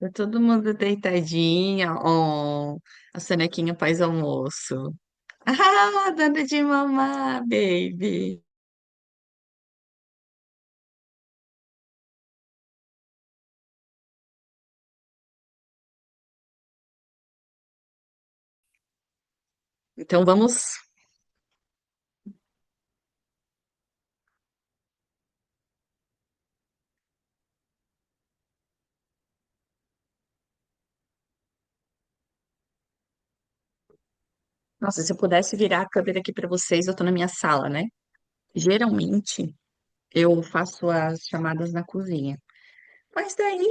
Tá todo mundo deitadinha. Oh, a sonequinha pós-almoço. Ah, dando de mamar, baby. Então vamos. Nossa, se eu pudesse virar a câmera aqui para vocês, eu tô na minha sala, né? Geralmente eu faço as chamadas na cozinha. Mas daí,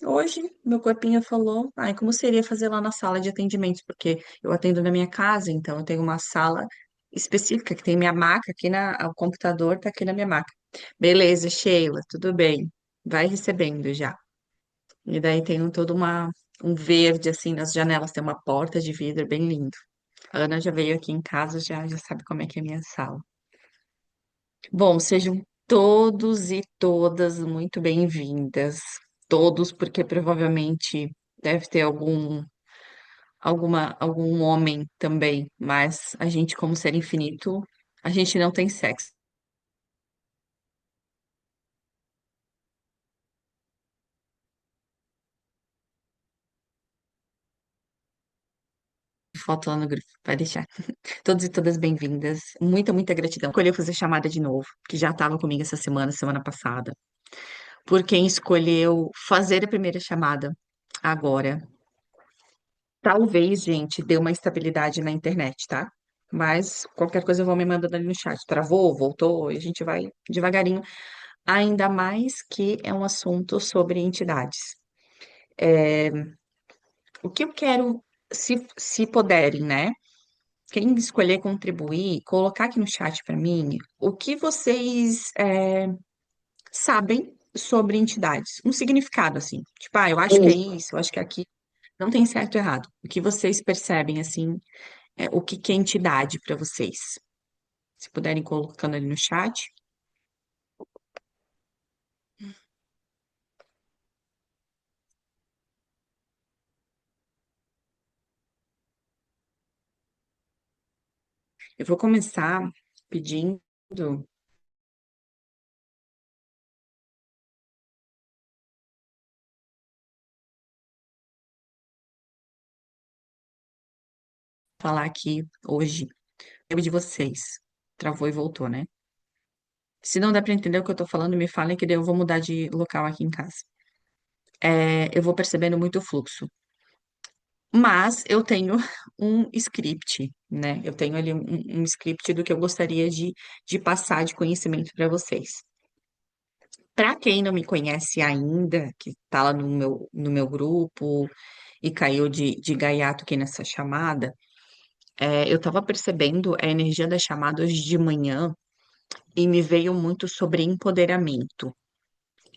hoje, meu corpinho falou, ai, como seria fazer lá na sala de atendimentos? Porque eu atendo na minha casa, então eu tenho uma sala específica que tem minha maca aqui o computador tá aqui na minha maca. Beleza, Sheila, tudo bem. Vai recebendo já. E daí tem um verde assim nas janelas, tem uma porta de vidro bem lindo. A Ana já veio aqui em casa, já sabe como é que é a minha sala. Bom, sejam todos e todas muito bem-vindas. Todos, porque provavelmente deve ter algum homem também, mas a gente, como ser infinito, a gente não tem sexo. Foto lá no grupo, vai deixar. Todos e todas bem-vindas. Muita gratidão. Escolheu fazer chamada de novo, que já estava comigo essa semana passada. Por quem escolheu fazer a primeira chamada agora. Talvez, gente, dê uma estabilidade na internet, tá? Mas qualquer coisa eu vou me mandando ali no chat. Travou, voltou, e a gente vai devagarinho. Ainda mais que é um assunto sobre entidades. O que eu quero, se puderem, né? Quem escolher contribuir, colocar aqui no chat para mim o que vocês sabem sobre entidades. Um significado, assim. Tipo, eu acho que é isso, eu acho que é aqui. Não tem certo e errado. O que vocês percebem, assim, o que que é entidade para vocês? Se puderem colocando ali no chat. Eu vou começar pedindo, falar aqui hoje, eu de vocês. Travou e voltou, né? Se não dá para entender o que eu tô falando, me falem que daí eu vou mudar de local aqui em casa. Eu vou percebendo muito o fluxo. Mas eu tenho um script, né? Eu tenho ali um script do que eu gostaria de passar de conhecimento para vocês. Para quem não me conhece ainda, que está lá no meu grupo e caiu de gaiato aqui nessa chamada, eu estava percebendo a energia da chamada hoje de manhã e me veio muito sobre empoderamento.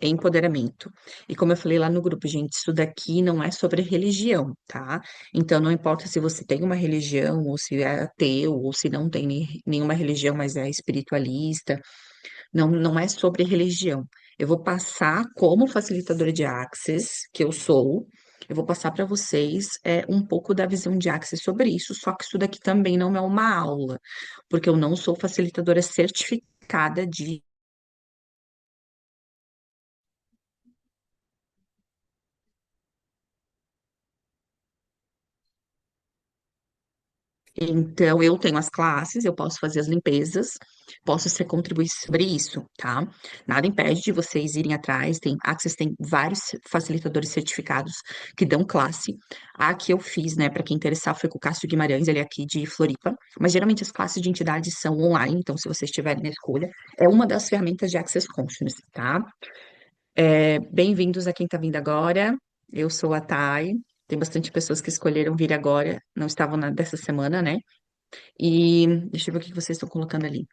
Empoderamento. E como eu falei lá no grupo, gente, isso daqui não é sobre religião, tá? Então não importa se você tem uma religião, ou se é ateu, ou se não tem nenhuma religião, mas é espiritualista. Não é sobre religião. Eu vou passar como facilitadora de Access, que eu sou, eu vou passar para vocês um pouco da visão de Access sobre isso, só que isso daqui também não é uma aula, porque eu não sou facilitadora certificada de. Então, eu tenho as classes, eu posso fazer as limpezas, posso ser contribuir sobre isso, tá? Nada impede de vocês irem atrás. Access tem vários facilitadores certificados que dão classe. A que eu fiz, né, para quem interessar, foi com o Cássio Guimarães, ele é aqui de Floripa. Mas geralmente as classes de entidades são online, então se vocês estiverem na escolha, é uma das ferramentas de Access Consciousness, tá? Bem-vindos a quem tá vindo agora. Eu sou a Thay. Tem bastante pessoas que escolheram vir agora, não estavam dessa semana, né? E deixa eu ver o que vocês estão colocando ali.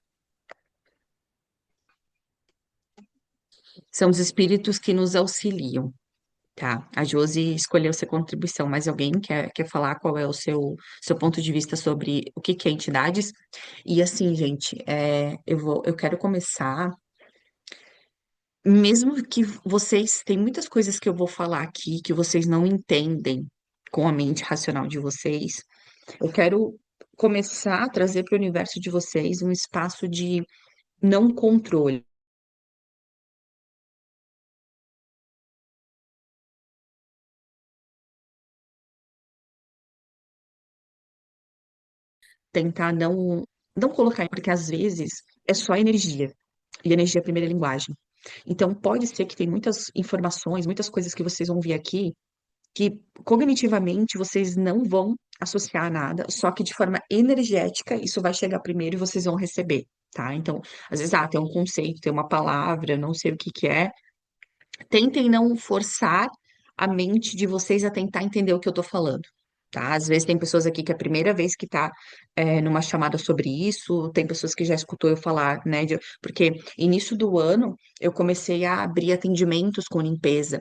São os espíritos que nos auxiliam, tá? A Josi escolheu essa contribuição, mas alguém quer falar qual é o seu ponto de vista sobre o que que é entidades? E assim, gente, eu quero começar. mesmo que vocês, tem muitas coisas que eu vou falar aqui que vocês não entendem com a mente racional de vocês. Eu quero começar a trazer para o universo de vocês um espaço de não controle, tentar não colocar, porque às vezes é só energia, e energia é a primeira linguagem. Então pode ser que tem muitas informações, muitas coisas que vocês vão ver aqui que cognitivamente vocês não vão associar a nada, só que de forma energética isso vai chegar primeiro e vocês vão receber, tá? Então, às vezes, tem um conceito, tem uma palavra, não sei o que que é. Tentem não forçar a mente de vocês a tentar entender o que eu tô falando. Tá? Às vezes tem pessoas aqui que é a primeira vez que tá numa chamada sobre isso, tem pessoas que já escutou eu falar, né? Porque início do ano eu comecei a abrir atendimentos com limpeza.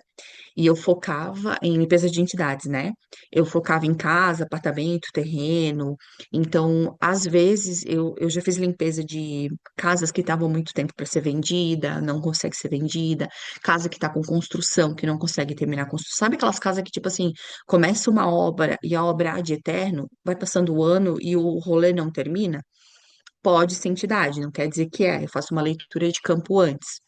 E eu focava em limpeza de entidades, né? Eu focava em casa, apartamento, terreno. Então, às vezes, eu já fiz limpeza de casas que estavam muito tempo para ser vendida, não consegue ser vendida, casa que está com construção, que não consegue terminar a construção. Sabe aquelas casas que, tipo assim, começa uma obra e a obra há de eterno, vai passando o ano e o rolê não termina? Pode ser entidade, não quer dizer que é. Eu faço uma leitura de campo antes.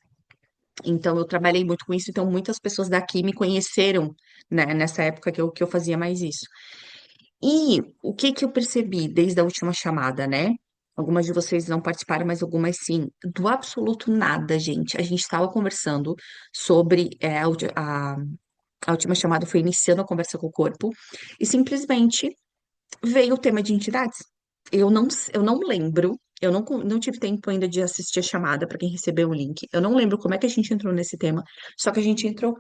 Então, eu trabalhei muito com isso, então muitas pessoas daqui me conheceram, né, nessa época que eu fazia mais isso. E o que que eu percebi desde a última chamada, né? Algumas de vocês não participaram, mas algumas sim. Do absoluto nada, gente. A gente estava conversando sobre a última chamada foi iniciando a conversa com o corpo, e simplesmente veio o tema de entidades. Eu não lembro, não tive tempo ainda de assistir a chamada para quem recebeu o link. Eu não lembro como é que a gente entrou nesse tema, só que a gente entrou.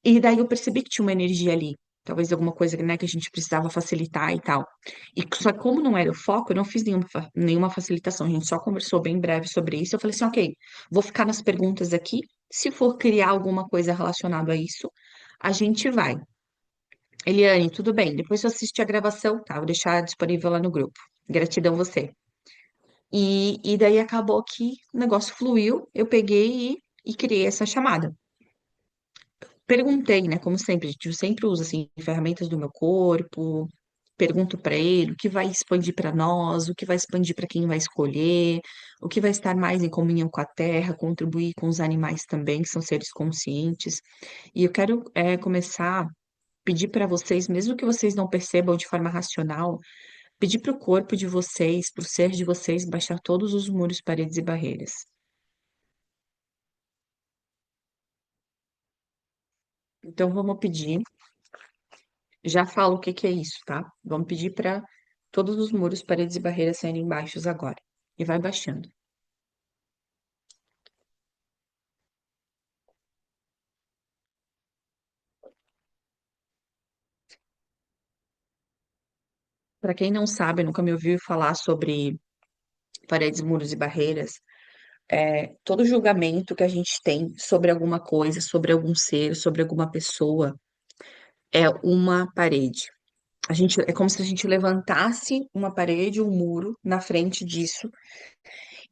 E daí eu percebi que tinha uma energia ali. Talvez alguma coisa, né, que a gente precisava facilitar e tal. E só que como não era o foco, eu não fiz nenhuma facilitação. A gente só conversou bem breve sobre isso. Eu falei assim, ok, vou ficar nas perguntas aqui. Se for criar alguma coisa relacionada a isso, a gente vai. Eliane, tudo bem. Depois eu assisti a gravação, tá? Vou deixar disponível lá no grupo. Gratidão você. E daí acabou que o negócio fluiu, eu peguei e criei essa chamada. Perguntei, né? Como sempre, gente, eu sempre uso assim, ferramentas do meu corpo, pergunto para ele o que vai expandir para nós, o que vai expandir para quem vai escolher, o que vai estar mais em comunhão com a terra, contribuir com os animais também, que são seres conscientes. E eu quero começar a pedir para vocês, mesmo que vocês não percebam de forma racional, pedir para o corpo de vocês, para o ser de vocês, baixar todos os muros, paredes e barreiras. Então, vamos pedir, já falo o que que é isso, tá? Vamos pedir para todos os muros, paredes e barreiras serem baixos agora. E vai baixando. Para quem não sabe, nunca me ouviu falar sobre paredes, muros e barreiras, todo julgamento que a gente tem sobre alguma coisa, sobre algum ser, sobre alguma pessoa, é uma parede. É como se a gente levantasse uma parede, um muro na frente disso,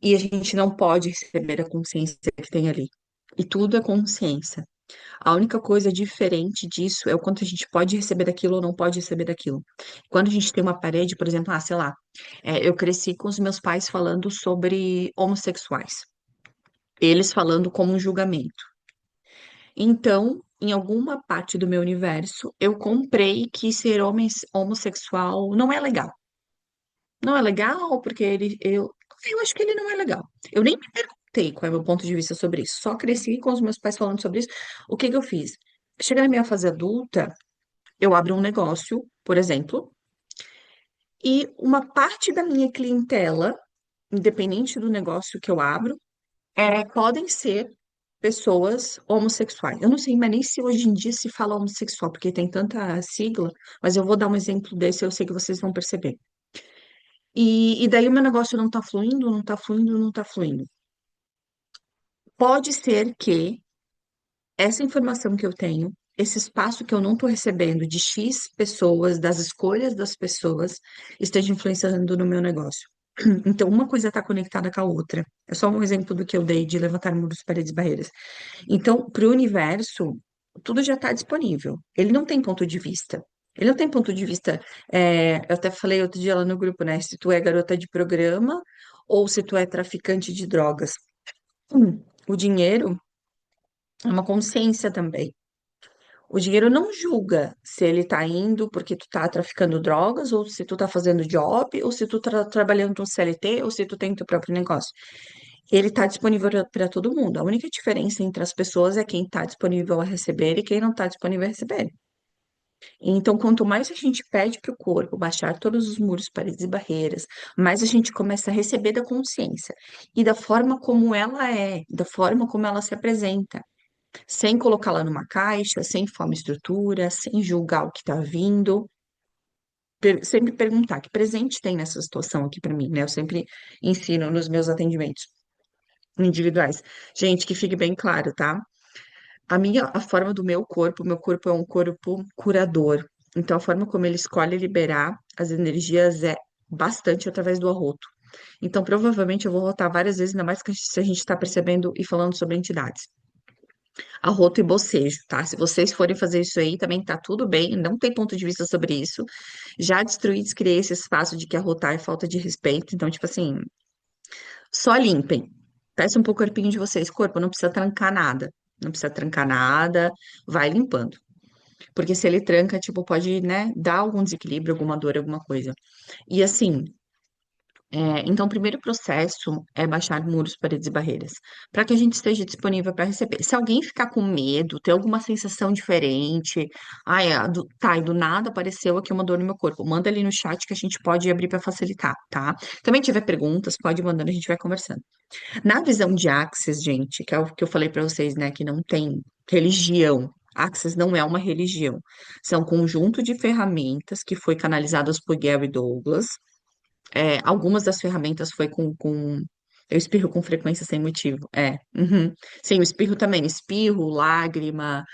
e a gente não pode receber a consciência que tem ali. E tudo é consciência. A única coisa diferente disso é o quanto a gente pode receber daquilo ou não pode receber daquilo. Quando a gente tem uma parede, por exemplo, sei lá, eu cresci com os meus pais falando sobre homossexuais, eles falando como um julgamento. Então, em alguma parte do meu universo, eu comprei que ser homossexual não é legal. Não é legal porque eu acho que ele não é legal. Eu nem me perguntei qual é o meu ponto de vista sobre isso. Só cresci com os meus pais falando sobre isso. O que que eu fiz? Chega na minha fase adulta, eu abro um negócio, por exemplo, e uma parte da minha clientela, independente do negócio que eu abro, podem ser pessoas homossexuais. Eu não sei mas nem se hoje em dia se fala homossexual, porque tem tanta sigla, mas eu vou dar um exemplo desse, eu sei que vocês vão perceber. E daí o meu negócio não tá fluindo, não tá fluindo, não tá fluindo. Pode ser que essa informação que eu tenho, esse espaço que eu não estou recebendo de X pessoas, das escolhas das pessoas, esteja influenciando no meu negócio. Então, uma coisa está conectada com a outra. É só um exemplo do que eu dei de levantar muros, paredes e barreiras. Então, para o universo, tudo já está disponível. Ele não tem ponto de vista. Ele não tem ponto de vista. Eu até falei outro dia lá no grupo, né? Se tu é garota de programa ou se tu é traficante de drogas. O dinheiro é uma consciência também. O dinheiro não julga se ele tá indo porque tu tá traficando drogas, ou se tu tá fazendo job, ou se tu tá trabalhando no CLT, ou se tu tem teu próprio negócio. Ele tá disponível para todo mundo. A única diferença entre as pessoas é quem tá disponível a receber e quem não tá disponível a receber. Então, quanto mais a gente pede para o corpo baixar todos os muros, paredes e barreiras, mais a gente começa a receber da consciência e da forma como ela é, da forma como ela se apresenta sem colocá-la numa caixa, sem forma e estrutura, sem julgar o que está vindo, sempre perguntar que presente tem nessa situação aqui para mim, né? Eu sempre ensino nos meus atendimentos individuais. Gente, que fique bem claro, tá? A forma do meu corpo é um corpo curador. Então, a forma como ele escolhe liberar as energias é bastante através do arroto. Então, provavelmente eu vou rotar várias vezes, ainda mais que se a gente está percebendo e falando sobre entidades. Arroto e bocejo, tá? Se vocês forem fazer isso aí, também tá tudo bem, não tem ponto de vista sobre isso. Já destruí, descriei esse espaço de que arrotar é falta de respeito, então, tipo assim, só limpem. Peçam pro corpinho de vocês, corpo, não precisa trancar nada. Não precisa trancar nada, vai limpando. Porque se ele tranca, tipo, pode, né, dar algum desequilíbrio, alguma dor, alguma coisa. E assim, então, o primeiro processo é baixar muros, paredes e barreiras, para que a gente esteja disponível para receber. Se alguém ficar com medo, ter alguma sensação diferente, ai, tá, e do nada apareceu aqui uma dor no meu corpo, manda ali no chat que a gente pode abrir para facilitar, tá? Também tiver perguntas, pode ir mandando, a gente vai conversando. Na visão de Axis, gente, que é o que eu falei para vocês, né, que não tem religião. Axis não é uma religião. São um conjunto de ferramentas que foi canalizadas por Gary Douglas, algumas das ferramentas foi com. Eu espirro com frequência sem motivo. Uhum. Sim, o espirro também. Espirro, lágrima,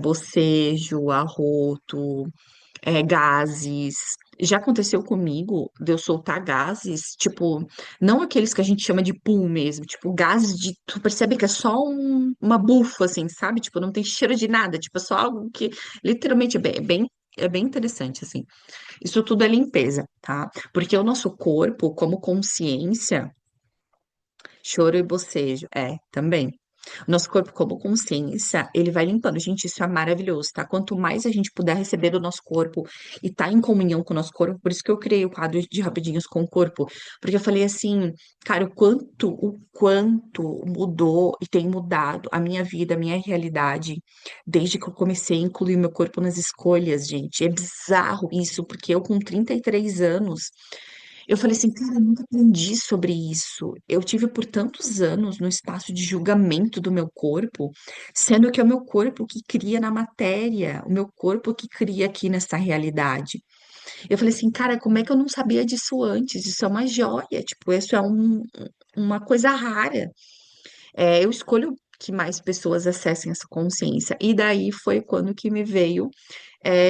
bocejo, arroto, gases. Já aconteceu comigo de eu soltar gases, tipo, não aqueles que a gente chama de pum mesmo, tipo, gases de. Tu percebe que é só uma bufa, assim, sabe? Tipo, não tem cheiro de nada, tipo, é só algo que literalmente é bem interessante, assim. Isso tudo é limpeza, tá? Porque o nosso corpo, como consciência, choro e bocejo, também. O nosso corpo, como consciência, ele vai limpando. Gente, isso é maravilhoso, tá? Quanto mais a gente puder receber do nosso corpo e tá em comunhão com o nosso corpo, por isso que eu criei o quadro de Rapidinhos com o Corpo. Porque eu falei assim, cara, o quanto mudou e tem mudado a minha vida, a minha realidade, desde que eu comecei a incluir meu corpo nas escolhas, gente. É bizarro isso, porque eu, com 33 anos, eu falei assim, cara, eu nunca aprendi sobre isso. Eu tive por tantos anos no espaço de julgamento do meu corpo, sendo que é o meu corpo que cria na matéria, o meu corpo que cria aqui nessa realidade. Eu falei assim, cara, como é que eu não sabia disso antes? Isso é uma joia, tipo, isso é uma coisa rara. Eu escolho que mais pessoas acessem essa consciência. E daí foi quando que me veio,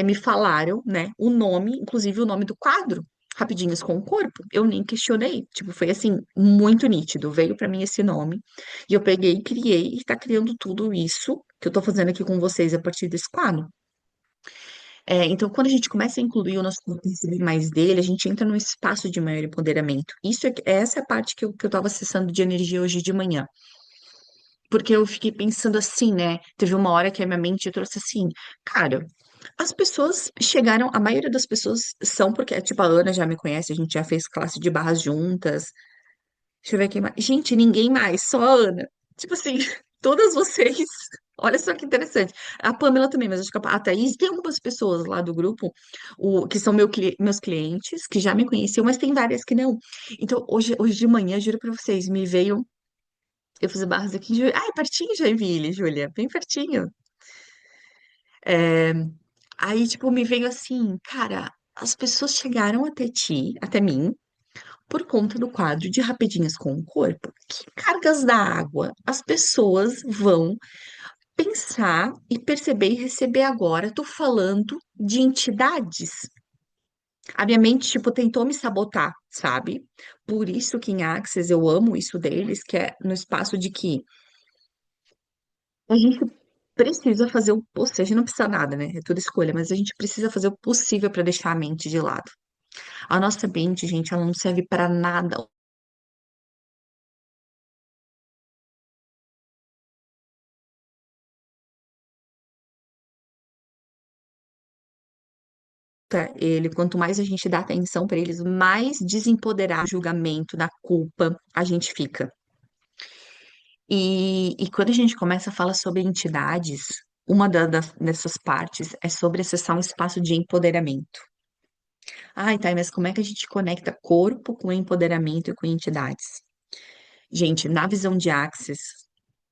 me falaram, né, o nome, inclusive o nome do quadro. Rapidinhos com o corpo, eu nem questionei, tipo, foi assim, muito nítido, veio pra mim esse nome, e eu peguei e criei, e tá criando tudo isso que eu tô fazendo aqui com vocês a partir desse quadro. Então, quando a gente começa a incluir o nosso corpo e receber mais dele, a gente entra num espaço de maior empoderamento. Essa é a parte que eu tava acessando de energia hoje de manhã. Porque eu fiquei pensando assim, né? Teve uma hora que a minha mente trouxe assim, cara, as pessoas chegaram, a maioria das pessoas são porque, tipo, a Ana já me conhece, a gente já fez classe de barras juntas. Deixa eu ver quem mais. Gente, ninguém mais, só a Ana. Tipo assim, todas vocês. Olha só que interessante. A Pamela também, mas acho que a Thaís, tem algumas pessoas lá do grupo, que são meus clientes, que já me conheciam, mas tem várias que não. Então, hoje de manhã, juro pra vocês, me veio. Eu fiz barras aqui em Joinville. Ai, pertinho de Joinville, Júlia, bem pertinho. É, Aí, tipo, me veio assim, cara, as pessoas chegaram até ti, até mim, por conta do quadro de Rapidinhas com o Corpo. Que cargas da água as pessoas vão pensar e perceber e receber agora? Tô falando de entidades. A minha mente, tipo, tentou me sabotar, sabe? Por isso que em Axis eu amo isso deles, que é no espaço de que a gente precisa fazer o possível, a gente não precisa nada, né? É tudo escolha, mas a gente precisa fazer o possível para deixar a mente de lado. A nossa mente, gente, ela não serve para nada. Ele, quanto mais a gente dá atenção para eles, mais desempoderado do julgamento, da culpa a gente fica. E quando a gente começa a falar sobre entidades, uma dessas partes é sobre acessar um espaço de empoderamento. Ai, tá, mas como é que a gente conecta corpo com empoderamento e com entidades? Gente, na visão de Axis,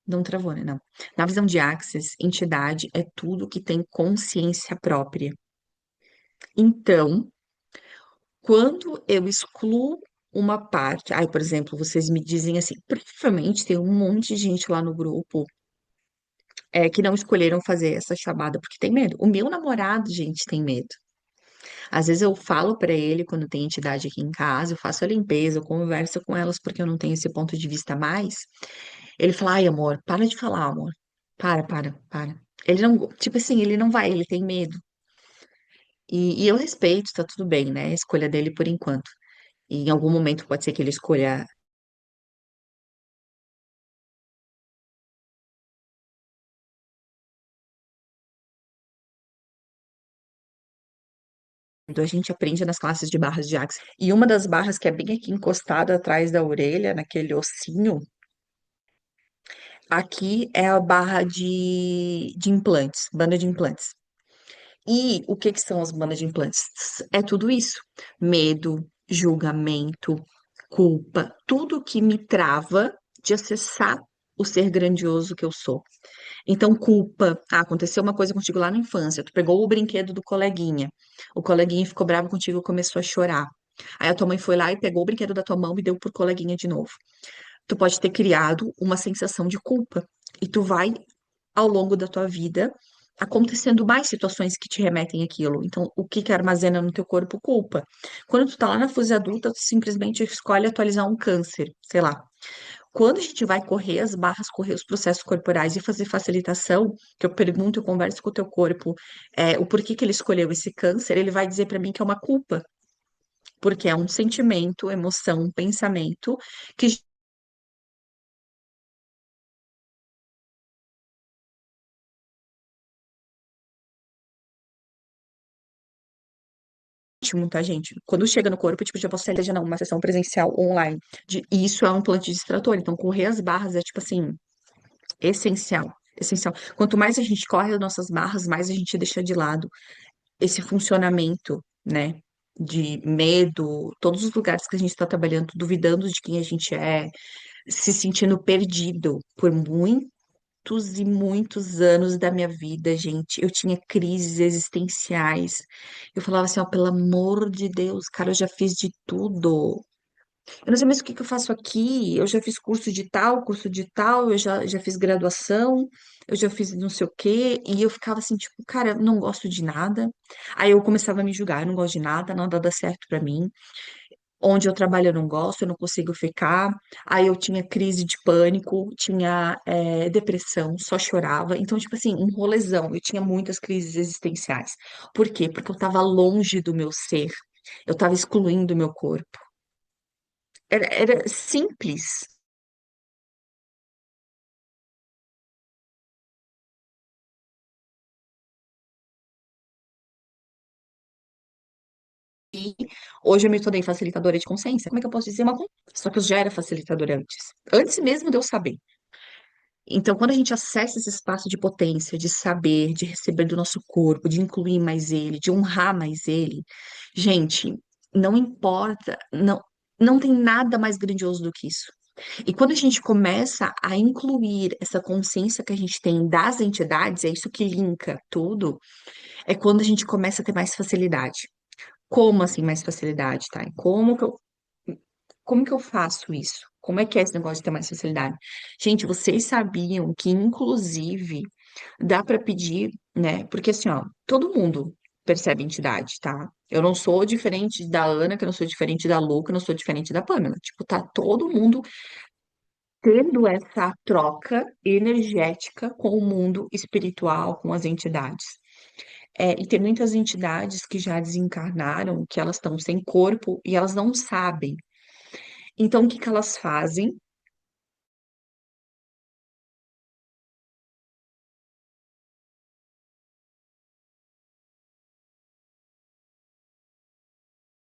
não travou, né? Não. Na visão de Axis, entidade é tudo que tem consciência própria. Então, quando eu excluo uma parte, ai, por exemplo, vocês me dizem assim, provavelmente tem um monte de gente lá no grupo que não escolheram fazer essa chamada porque tem medo. O meu namorado, gente, tem medo. Às vezes eu falo pra ele quando tem entidade aqui em casa, eu faço a limpeza, eu converso com elas porque eu não tenho esse ponto de vista mais. Ele fala: "Ai, amor, para de falar, amor. Para. Ele não, tipo assim, ele não vai, ele tem medo. E eu respeito, tá tudo bem, né? A escolha dele por enquanto. E em algum momento pode ser que ele escolha. A gente aprende nas classes de barras de axis. E uma das barras que é bem aqui encostada atrás da orelha, naquele ossinho, aqui é a barra de implantes, banda de implantes. E o que que são as bandas de implantes? É tudo isso: medo, julgamento, culpa, tudo que me trava de acessar o ser grandioso que eu sou. Então, culpa. Ah, aconteceu uma coisa contigo lá na infância. Tu pegou o brinquedo do coleguinha. O coleguinha ficou bravo contigo e começou a chorar. Aí a tua mãe foi lá e pegou o brinquedo da tua mão e deu pro coleguinha de novo. Tu pode ter criado uma sensação de culpa. E tu vai, ao longo da tua vida, acontecendo mais situações que te remetem àquilo. Então, o que que armazena no teu corpo? Culpa. Quando tu tá lá na fase adulta, tu simplesmente escolhe atualizar um câncer, sei lá. Quando a gente vai correr as barras, correr os processos corporais e fazer facilitação, que eu pergunto, eu converso com o teu corpo, o porquê que ele escolheu esse câncer, ele vai dizer para mim que é uma culpa, porque é um sentimento, emoção, um pensamento que muita gente. Quando chega no corpo, tipo, já posso seja não, uma sessão presencial online. E isso é um implante distrator. Então, correr as barras é, tipo assim, essencial. Essencial. Quanto mais a gente corre as nossas barras, mais a gente deixa de lado esse funcionamento, né? De medo, todos os lugares que a gente está trabalhando, duvidando de quem a gente é, se sentindo perdido por muitos e muitos anos da minha vida, gente. Eu tinha crises existenciais. Eu falava assim, ó, pelo amor de Deus, cara, eu já fiz de tudo. Eu não sei mais o que que eu faço aqui. Eu já fiz curso de tal, já fiz graduação, eu já fiz não sei o quê. E eu ficava assim, tipo, cara, eu não gosto de nada. Aí eu começava a me julgar, eu não gosto de nada, nada dá certo pra mim. Onde eu trabalho eu não gosto, eu não consigo ficar. Aí eu tinha crise de pânico, tinha depressão, só chorava. Então, tipo assim, um rolezão. Eu tinha muitas crises existenciais. Por quê? Porque eu tava longe do meu ser. Eu tava excluindo o meu corpo. Era simples. E hoje eu me tornei facilitadora de consciência. Como é que eu posso dizer uma coisa? Só que eu já era facilitadora antes. Antes mesmo de eu saber. Então, quando a gente acessa esse espaço de potência, de saber, de receber do nosso corpo, de incluir mais ele, de honrar mais ele, gente, não importa, não tem nada mais grandioso do que isso. E quando a gente começa a incluir essa consciência que a gente tem das entidades, é isso que linka tudo, é quando a gente começa a ter mais facilidade. Como assim mais facilidade, tá? Como que eu faço isso? Como é que é esse negócio de ter mais facilidade? Gente, vocês sabiam que, inclusive, dá para pedir, né? Porque assim, ó, todo mundo. percebe entidade, tá? Eu não sou diferente da Ana, que eu não sou diferente da Lu, que eu não sou diferente da Pamela. Tipo, tá todo mundo tendo essa troca energética com o mundo espiritual, com as entidades. E tem muitas entidades que já desencarnaram, que elas estão sem corpo e elas não sabem. Então, o que que elas fazem?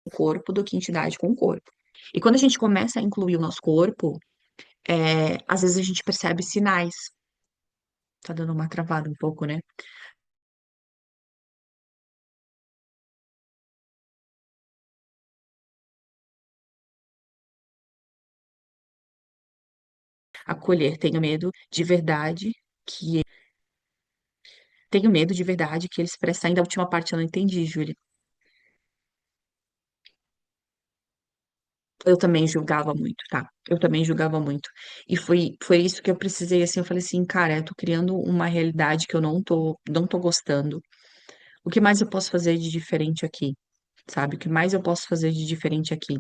O corpo do que entidade com o corpo. E quando a gente começa a incluir o nosso corpo, às vezes a gente percebe sinais. Tá dando uma travada um pouco, né? Acolher, tenho medo de verdade que eles prestem. Ainda a última parte eu não entendi, Júlia. Eu também julgava muito, tá? Eu também julgava muito. E foi isso que eu precisei, assim, eu falei assim, cara, eu tô criando uma realidade que eu não tô gostando. O que mais eu posso fazer de diferente aqui? Sabe? O que mais eu posso fazer de diferente aqui?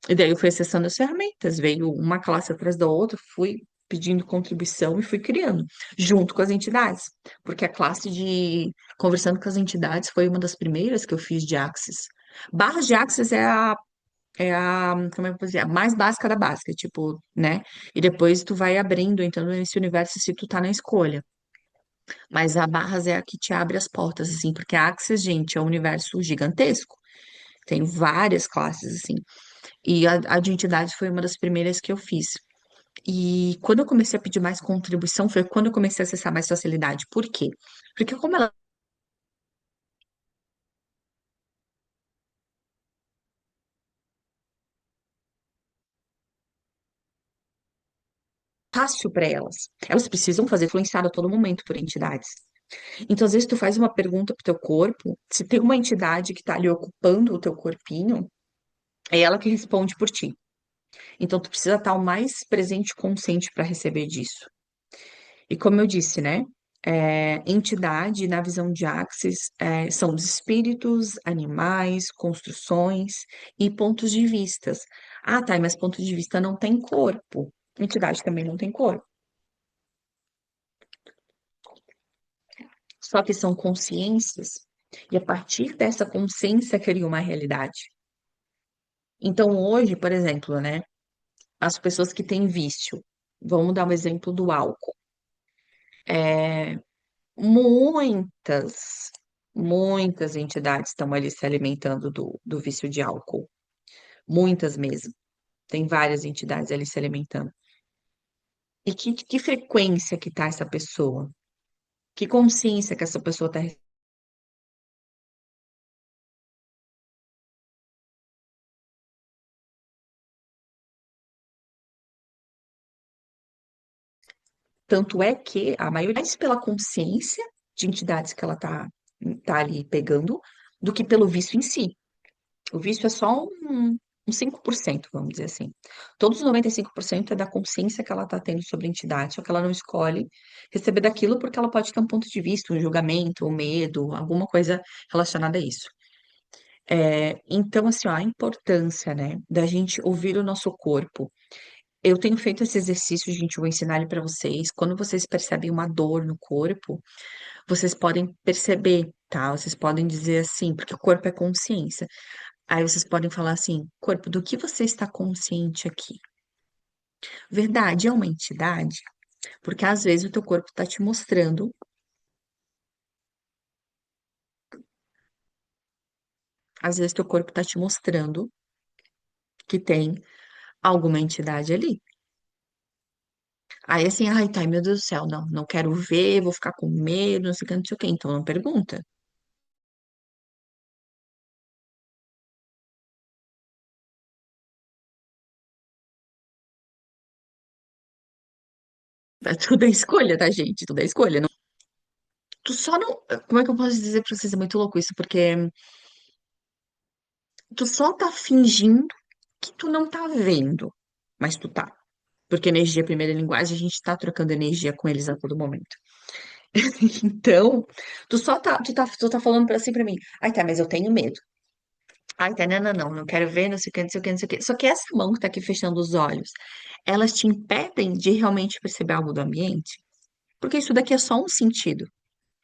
E daí eu fui acessando as ferramentas, veio uma classe atrás da outra, fui pedindo contribuição e fui criando, junto com as entidades. Porque a classe de conversando com as entidades foi uma das primeiras que eu fiz de Axis. Barras de Axis como é que eu vou dizer, a mais básica da básica, tipo, né? E depois tu vai abrindo, entrando nesse universo se tu tá na escolha. Mas a Barras é a que te abre as portas, assim, porque a Axis, gente, é um universo gigantesco. Tem várias classes, assim. E a de entidades foi uma das primeiras que eu fiz. E quando eu comecei a pedir mais contribuição, foi quando eu comecei a acessar mais facilidade. Por quê? Porque como ela é fácil para elas, elas precisam fazer influenciado a todo momento por entidades. Então, às vezes, tu faz uma pergunta pro teu corpo, se tem uma entidade que tá ali ocupando o teu corpinho, é ela que responde por ti. Então, tu precisa estar o mais presente e consciente para receber disso. E como eu disse, né? Entidade, na visão de Axis, são os espíritos, animais, construções e pontos de vistas. Ah, tá, mas ponto de vista não tem corpo. Entidade também não tem corpo. Só que são consciências. E a partir dessa consciência cria uma realidade. Então, hoje, por exemplo, né? As pessoas que têm vício, vamos dar um exemplo do álcool. É, muitas, muitas entidades estão ali se alimentando do vício de álcool. Muitas mesmo. Tem várias entidades ali se alimentando. E que frequência que tá essa pessoa? Que consciência que essa pessoa está. Tanto é que a maioria é mais pela consciência de entidades que ela tá ali pegando do que pelo vício em si. O vício é só um 5%, vamos dizer assim. Todos os 95% é da consciência que ela está tendo sobre a entidade, só que ela não escolhe receber daquilo porque ela pode ter um ponto de vista, um julgamento, um medo, alguma coisa relacionada a isso. Então, assim, ó, a importância, né, da gente ouvir o nosso corpo. Eu tenho feito esse exercício, gente, eu vou ensinar ele para vocês. Quando vocês percebem uma dor no corpo, vocês podem perceber, tá? Vocês podem dizer assim, porque o corpo é consciência. Aí vocês podem falar assim, corpo, do que você está consciente aqui? Verdade é uma entidade? Porque às vezes o teu corpo está te mostrando, às vezes teu corpo está te mostrando que tem alguma entidade ali. Aí assim, ai, tá, meu Deus do céu, não quero ver, vou ficar com medo, não sei o que, não sei o que. Então não pergunta. Tudo é escolha, tá, gente? Tudo é escolha. Tu só não. Como é que eu posso dizer pra vocês? É muito louco isso, porque tu só tá fingindo que tu não tá vendo, mas tu tá. Porque energia, primeira linguagem, a gente tá trocando energia com eles a todo momento. Então, tu tá falando assim pra mim. Ai, tá, mas eu tenho medo. Ai, tá, não, não, não, não quero ver, não sei o que, não sei o que, não sei o que. Só que essa mão que tá aqui fechando os olhos, elas te impedem de realmente perceber algo do ambiente? Porque isso daqui é só um sentido.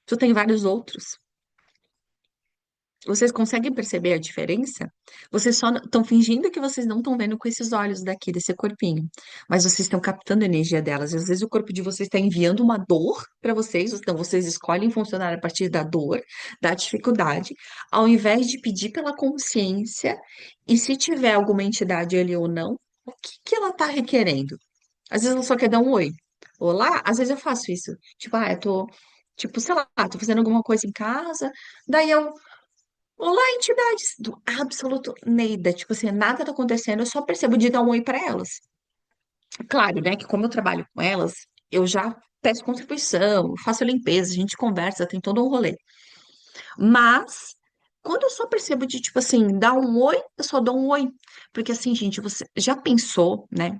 Tu tem vários outros. Vocês conseguem perceber a diferença? Vocês só estão fingindo que vocês não estão vendo com esses olhos daqui, desse corpinho. Mas vocês estão captando a energia delas. Às vezes o corpo de vocês está enviando uma dor para vocês, então vocês escolhem funcionar a partir da dor, da dificuldade, ao invés de pedir pela consciência e se tiver alguma entidade ali ou não, o que que ela está requerendo? Às vezes ela só quer dar um oi. Olá, às vezes eu faço isso. Tipo, eu tô, tipo, sei lá, tô fazendo alguma coisa em casa, daí eu olá, entidades do absoluto nada. Tipo assim, nada tá acontecendo, eu só percebo de dar um oi pra elas. Claro, né, que como eu trabalho com elas, eu já peço contribuição, faço limpeza, a gente conversa, tem todo um rolê. Mas, quando eu só percebo de, tipo assim, dar um oi, eu só dou um oi. Porque assim, gente, você já pensou, né?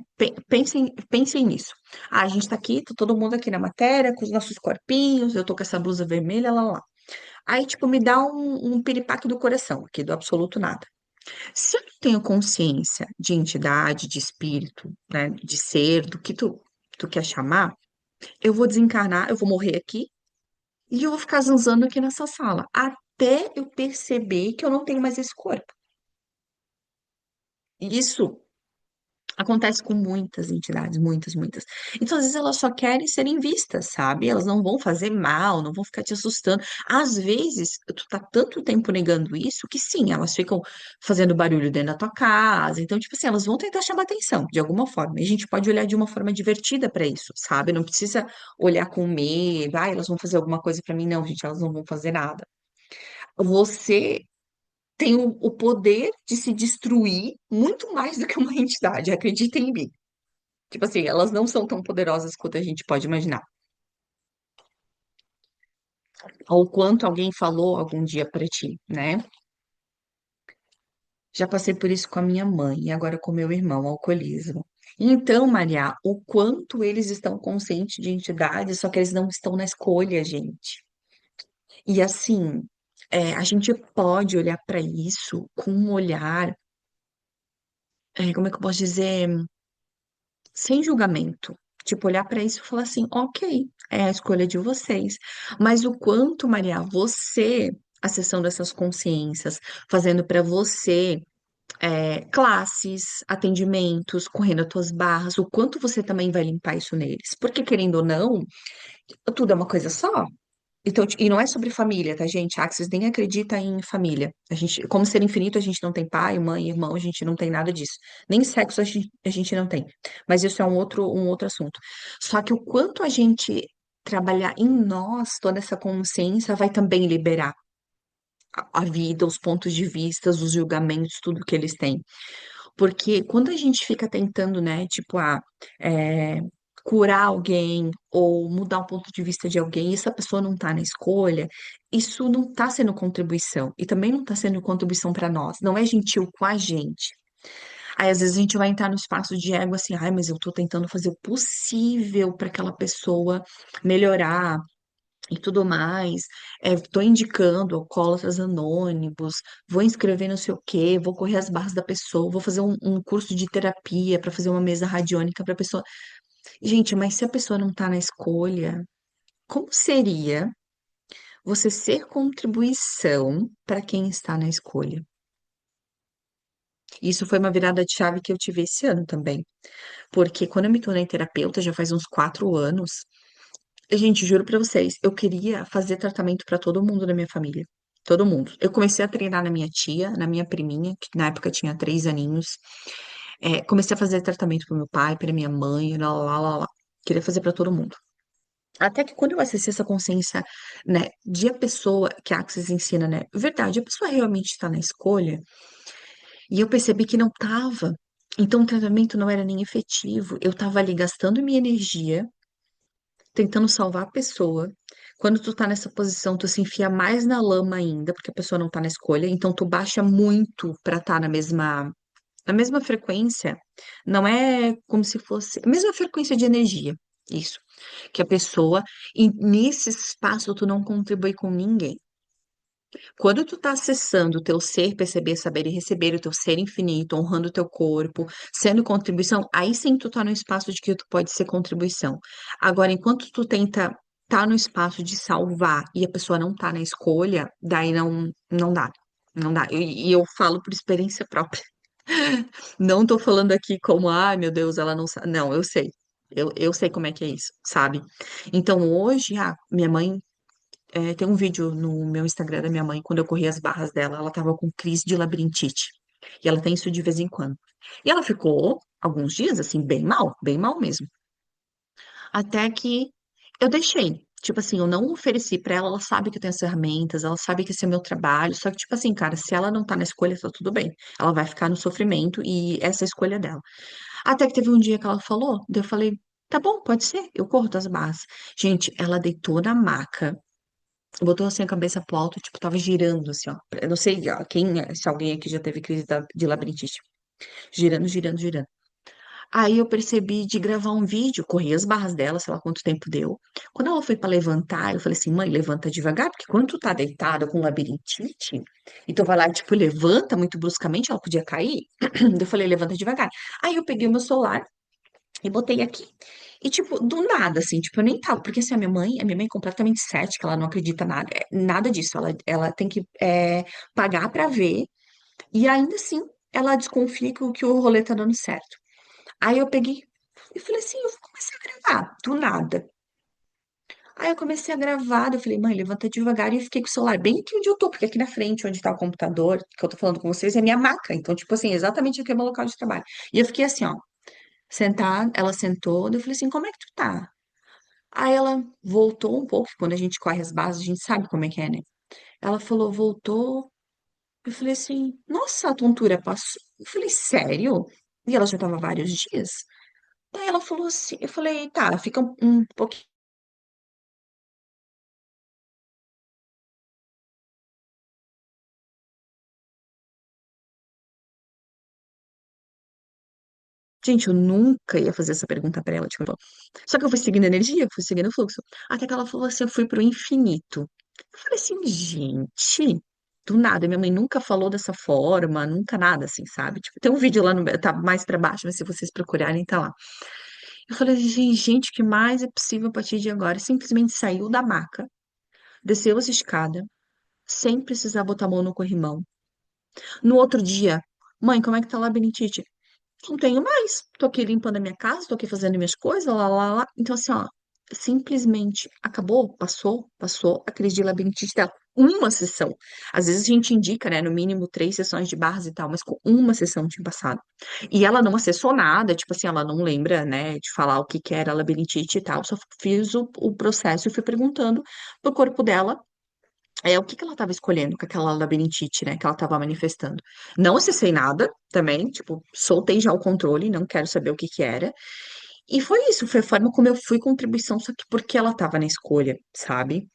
Pensem nisso. Ah, a gente tá aqui, tá todo mundo aqui na matéria, com os nossos corpinhos, eu tô com essa blusa vermelha, lá, lá. Aí, tipo, me dá um piripaque do coração, aqui do absoluto nada. Se eu não tenho consciência de entidade, de espírito, né, de ser, do que tu quer chamar, eu vou desencarnar, eu vou morrer aqui e eu vou ficar zanzando aqui nessa sala, até eu perceber que eu não tenho mais esse corpo. E isso acontece com muitas entidades, muitas, muitas. Então, às vezes, elas só querem serem vistas, sabe? Elas não vão fazer mal, não vão ficar te assustando. Às vezes, tu tá tanto tempo negando isso que sim, elas ficam fazendo barulho dentro da tua casa. Então, tipo assim, elas vão tentar chamar atenção de alguma forma. E a gente pode olhar de uma forma divertida para isso, sabe? Não precisa olhar com medo, elas vão fazer alguma coisa para mim. Não, gente, elas não vão fazer nada. Você tem o poder de se destruir muito mais do que uma entidade, acredita em mim. Tipo assim, elas não são tão poderosas quanto a gente pode imaginar. Ou quanto alguém falou algum dia pra ti, né? Já passei por isso com a minha mãe e agora com meu irmão, alcoolismo. Então, Maria, o quanto eles estão conscientes de entidades, só que eles não estão na escolha, gente. E assim, a gente pode olhar para isso com um olhar, como é que eu posso dizer? Sem julgamento. Tipo, olhar para isso e falar assim, ok, é a escolha de vocês. Mas o quanto, Maria, você acessando essas consciências, fazendo para você classes, atendimentos, correndo as tuas barras, o quanto você também vai limpar isso neles. Porque, querendo ou não, tudo é uma coisa só. Então, e não é sobre família, tá, gente? Axis nem acredita em família. A gente, como ser infinito, a gente não tem pai, mãe, irmão, a gente não tem nada disso. Nem sexo a gente não tem. Mas isso é um outro assunto. Só que o quanto a gente trabalhar em nós toda essa consciência vai também liberar a vida, os pontos de vista, os julgamentos, tudo que eles têm. Porque quando a gente fica tentando, né, tipo, é, curar alguém ou mudar o ponto de vista de alguém, e essa pessoa não tá na escolha, isso não tá sendo contribuição. E também não tá sendo contribuição para nós. Não é gentil com a gente. Aí, às vezes, a gente vai entrar no espaço de ego assim, ai, mas eu tô tentando fazer o possível para aquela pessoa melhorar e tudo mais. Estou indicando alcoólatras anônimos, vou inscrever não sei o quê, vou correr as barras da pessoa, vou fazer um curso de terapia para fazer uma mesa radiônica para a pessoa. Gente, mas se a pessoa não está na escolha, como seria você ser contribuição para quem está na escolha? Isso foi uma virada de chave que eu tive esse ano também, porque quando eu me tornei terapeuta, já faz uns 4 anos. Gente, juro pra vocês, eu queria fazer tratamento pra todo mundo da minha família. Todo mundo. Eu comecei a treinar na minha tia, na minha priminha, que na época tinha 3 aninhos. Comecei a fazer tratamento pro meu pai, pra minha mãe, lá, lá, lá, lá. Queria fazer pra todo mundo. Até que quando eu acessei essa consciência, né, de a pessoa que a Axis ensina, né, verdade, a pessoa realmente está na escolha, e eu percebi que não tava. Então o tratamento não era nem efetivo. Eu tava ali gastando minha energia tentando salvar a pessoa. Quando tu tá nessa posição, tu se enfia mais na lama ainda, porque a pessoa não tá na escolha, então tu baixa muito pra estar na mesma frequência. Não é como se fosse a mesma frequência de energia. Isso. Que a pessoa, e nesse espaço, tu não contribui com ninguém. Quando tu tá acessando o teu ser, perceber, saber e receber o teu ser infinito, honrando o teu corpo, sendo contribuição, aí sim tu tá no espaço de que tu pode ser contribuição. Agora, enquanto tu tenta tá no espaço de salvar e a pessoa não tá na escolha, daí não dá. Não dá. E eu falo por experiência própria. Não tô falando aqui como, ai meu Deus, ela não sabe. Não, eu sei. Eu sei como é que é isso, sabe? Então hoje, minha mãe tem um vídeo no meu Instagram da minha mãe, quando eu corri as barras dela, ela tava com crise de labirintite. E ela tem isso de vez em quando. E ela ficou alguns dias, assim, bem mal mesmo. Até que eu deixei. Tipo assim, eu não ofereci pra ela, ela sabe que eu tenho as ferramentas, ela sabe que esse é meu trabalho. Só que, tipo assim, cara, se ela não tá na escolha, tá tudo bem. Ela vai ficar no sofrimento e essa é a escolha dela. Até que teve um dia que ela falou, daí eu falei, tá bom, pode ser, eu corro das barras. Gente, ela deitou na maca, botou assim a cabeça pro alto, tipo, tava girando, assim, ó. Eu não sei, ó, se alguém aqui já teve crise de labirintite. Girando, girando, girando. Aí eu percebi de gravar um vídeo, corri as barras dela, sei lá quanto tempo deu. Quando ela foi pra levantar, eu falei assim, mãe, levanta devagar, porque quando tu tá deitada com labirintite, e tu vai lá, tipo, levanta muito bruscamente, ela podia cair. Eu falei, levanta devagar. Aí eu peguei o meu celular e botei aqui. E, tipo, do nada, assim, tipo, eu nem tava, porque assim, a minha mãe é completamente cética, ela não acredita nada, nada disso, ela tem que pagar pra ver, e ainda assim, ela desconfia que o rolê tá dando certo. Aí eu peguei e falei assim, eu vou começar a gravar, do nada. Aí eu comecei a gravar, eu falei, mãe, levanta devagar, e eu fiquei com o celular bem aqui onde eu tô, porque aqui na frente, onde tá o computador, que eu tô falando com vocês, é minha maca, então, tipo assim, exatamente aqui é meu local de trabalho. E eu fiquei assim, ó, sentada, ela sentou, daí eu falei assim, como é que tu tá? Aí ela voltou um pouco, quando a gente corre as bases, a gente sabe como é que é, né? Ela falou, voltou. Eu falei assim, nossa, a tontura passou. Eu falei, sério? E ela já tava há vários dias. Daí ela falou assim, eu falei, tá, fica um pouquinho. Gente, eu nunca ia fazer essa pergunta pra ela, tipo, só que eu fui seguindo a energia, fui seguindo o fluxo. Até que ela falou assim, eu fui pro infinito. Eu falei assim, gente, do nada, minha mãe nunca falou dessa forma, nunca nada assim, sabe? Tipo, tem um vídeo lá no, tá mais pra baixo, mas se vocês procurarem, tá lá. Eu falei assim, gente, o que mais é possível a partir de agora? Simplesmente saiu da maca, desceu as escadas, sem precisar botar a mão no corrimão. No outro dia, mãe, como é que tá a labirintite? Não tenho mais. Tô aqui limpando a minha casa, tô aqui fazendo minhas coisas, lá, lá, lá. Então, assim, ó, simplesmente acabou, passou a crise de labirintite dela. Uma sessão. Às vezes a gente indica, né, no mínimo 3 sessões de barras e tal, mas com uma sessão tinha passado. E ela não acessou nada, tipo assim, ela não lembra, né, de falar o que que era labirintite e tal. Só fiz o processo e fui perguntando pro corpo dela o que que ela estava escolhendo com aquela labirintite, né, que ela estava manifestando. Não acessei nada também, tipo, soltei já o controle, não quero saber o que que era. E foi isso, foi a forma como eu fui contribuição, só que porque ela estava na escolha, sabe?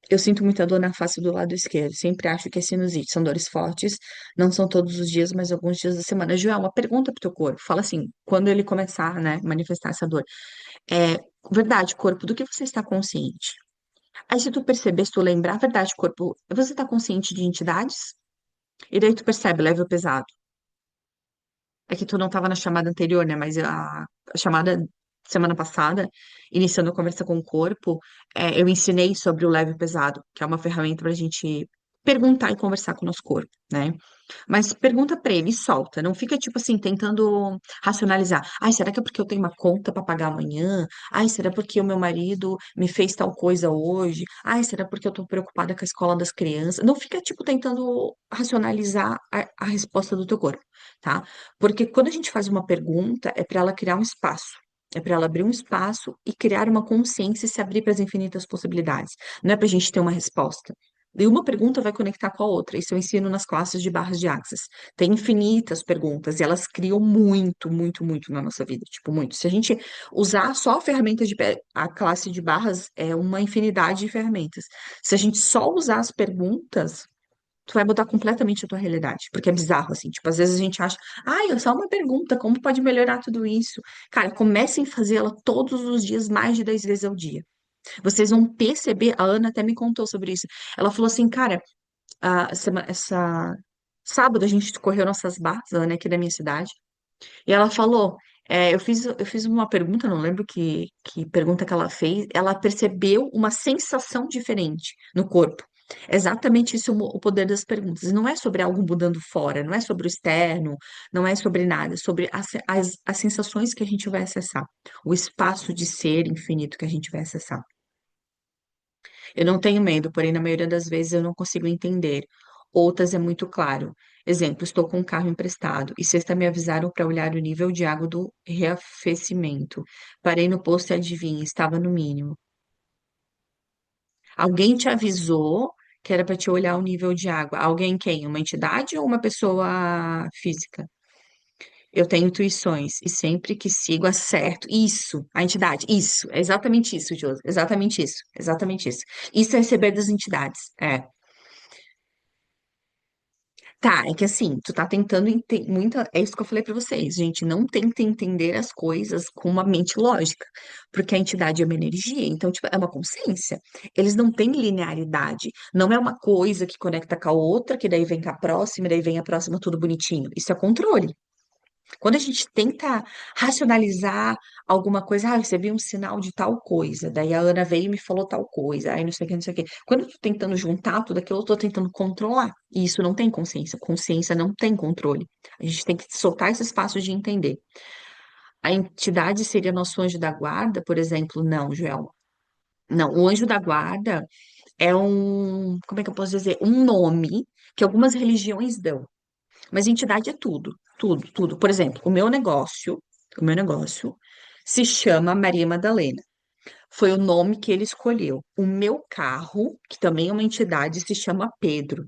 Eu sinto muita dor na face do lado esquerdo, sempre acho que é sinusite, são dores fortes, não são todos os dias, mas alguns dias da semana. Joel, uma pergunta pro teu corpo, fala assim, quando ele começar, né, manifestar essa dor, é, verdade, corpo, do que você está consciente? Aí, se tu perceber, se tu lembrar, verdade, corpo, você tá consciente de entidades? E daí tu percebe leve ou pesado. É que tu não tava na chamada anterior, né? Mas a chamada semana passada, iniciando a conversa com o corpo, eu ensinei sobre o leve e o pesado, que é uma ferramenta pra gente perguntar e conversar com o nosso corpo, né? Mas pergunta pra ele e solta. Não fica, tipo assim, tentando racionalizar. Ai, será que é porque eu tenho uma conta pra pagar amanhã? Ai, será porque o meu marido me fez tal coisa hoje? Ai, será porque eu tô preocupada com a escola das crianças? Não fica, tipo, tentando racionalizar a resposta do teu corpo, tá? Porque quando a gente faz uma pergunta, é para ela criar um espaço. É para ela abrir um espaço e criar uma consciência e se abrir para as infinitas possibilidades. Não é para a gente ter uma resposta. E uma pergunta vai conectar com a outra. Isso eu ensino nas classes de barras de Axis. Tem infinitas perguntas e elas criam muito, muito, muito na nossa vida. Tipo, muito. Se a gente usar só a ferramenta a classe de barras, é uma infinidade de ferramentas. Se a gente só usar as perguntas, tu vai mudar completamente a tua realidade, porque é bizarro, assim, tipo, às vezes a gente acha, ai, é só uma pergunta, como pode melhorar tudo isso? Cara, comecem a fazê-la todos os dias, mais de 10 vezes ao dia. Vocês vão perceber, a Ana até me contou sobre isso. Ela falou assim, cara, essa sábado a gente correu nossas barras, a Ana é aqui da minha cidade, e ela falou, eu fiz uma pergunta, não lembro que pergunta que ela fez, ela percebeu uma sensação diferente no corpo. Exatamente isso o poder das perguntas. E não é sobre algo mudando fora, não é sobre o externo, não é sobre nada, é sobre as sensações que a gente vai acessar, o espaço de ser infinito que a gente vai acessar. Eu não tenho medo, porém, na maioria das vezes eu não consigo entender. Outras é muito claro. Exemplo, estou com um carro emprestado e sexta me avisaram para olhar o nível de água do reabastecimento. Parei no posto e adivinha, estava no mínimo. Alguém te avisou que era para te olhar o nível de água. Alguém quem? Uma entidade ou uma pessoa física? Eu tenho intuições e sempre que sigo acerto. Isso, a entidade. Isso, é exatamente isso, Josi. Exatamente isso. Exatamente isso. Isso é receber das entidades. É. Tá, é que assim, tu tá tentando muita, é isso que eu falei pra vocês, gente, não tenta entender as coisas com uma mente lógica, porque a entidade é uma energia, então, tipo, é uma consciência. Eles não têm linearidade, não é uma coisa que conecta com a outra, que daí vem com a próxima, e daí vem a próxima tudo bonitinho. Isso é controle. Quando a gente tenta racionalizar alguma coisa, você viu um sinal de tal coisa, daí a Ana veio e me falou tal coisa, aí não sei o que, não sei o que. Quando eu tô tentando juntar tudo aquilo, eu tô tentando controlar. E isso não tem consciência. Consciência não tem controle. A gente tem que soltar esse espaço de entender. A entidade seria nosso anjo da guarda, por exemplo? Não, Joel. Não, o anjo da guarda é como é que eu posso dizer? Um nome que algumas religiões dão. Mas entidade é tudo, tudo, tudo. Por exemplo, o meu negócio se chama Maria Madalena. Foi o nome que ele escolheu. O meu carro, que também é uma entidade, se chama Pedro.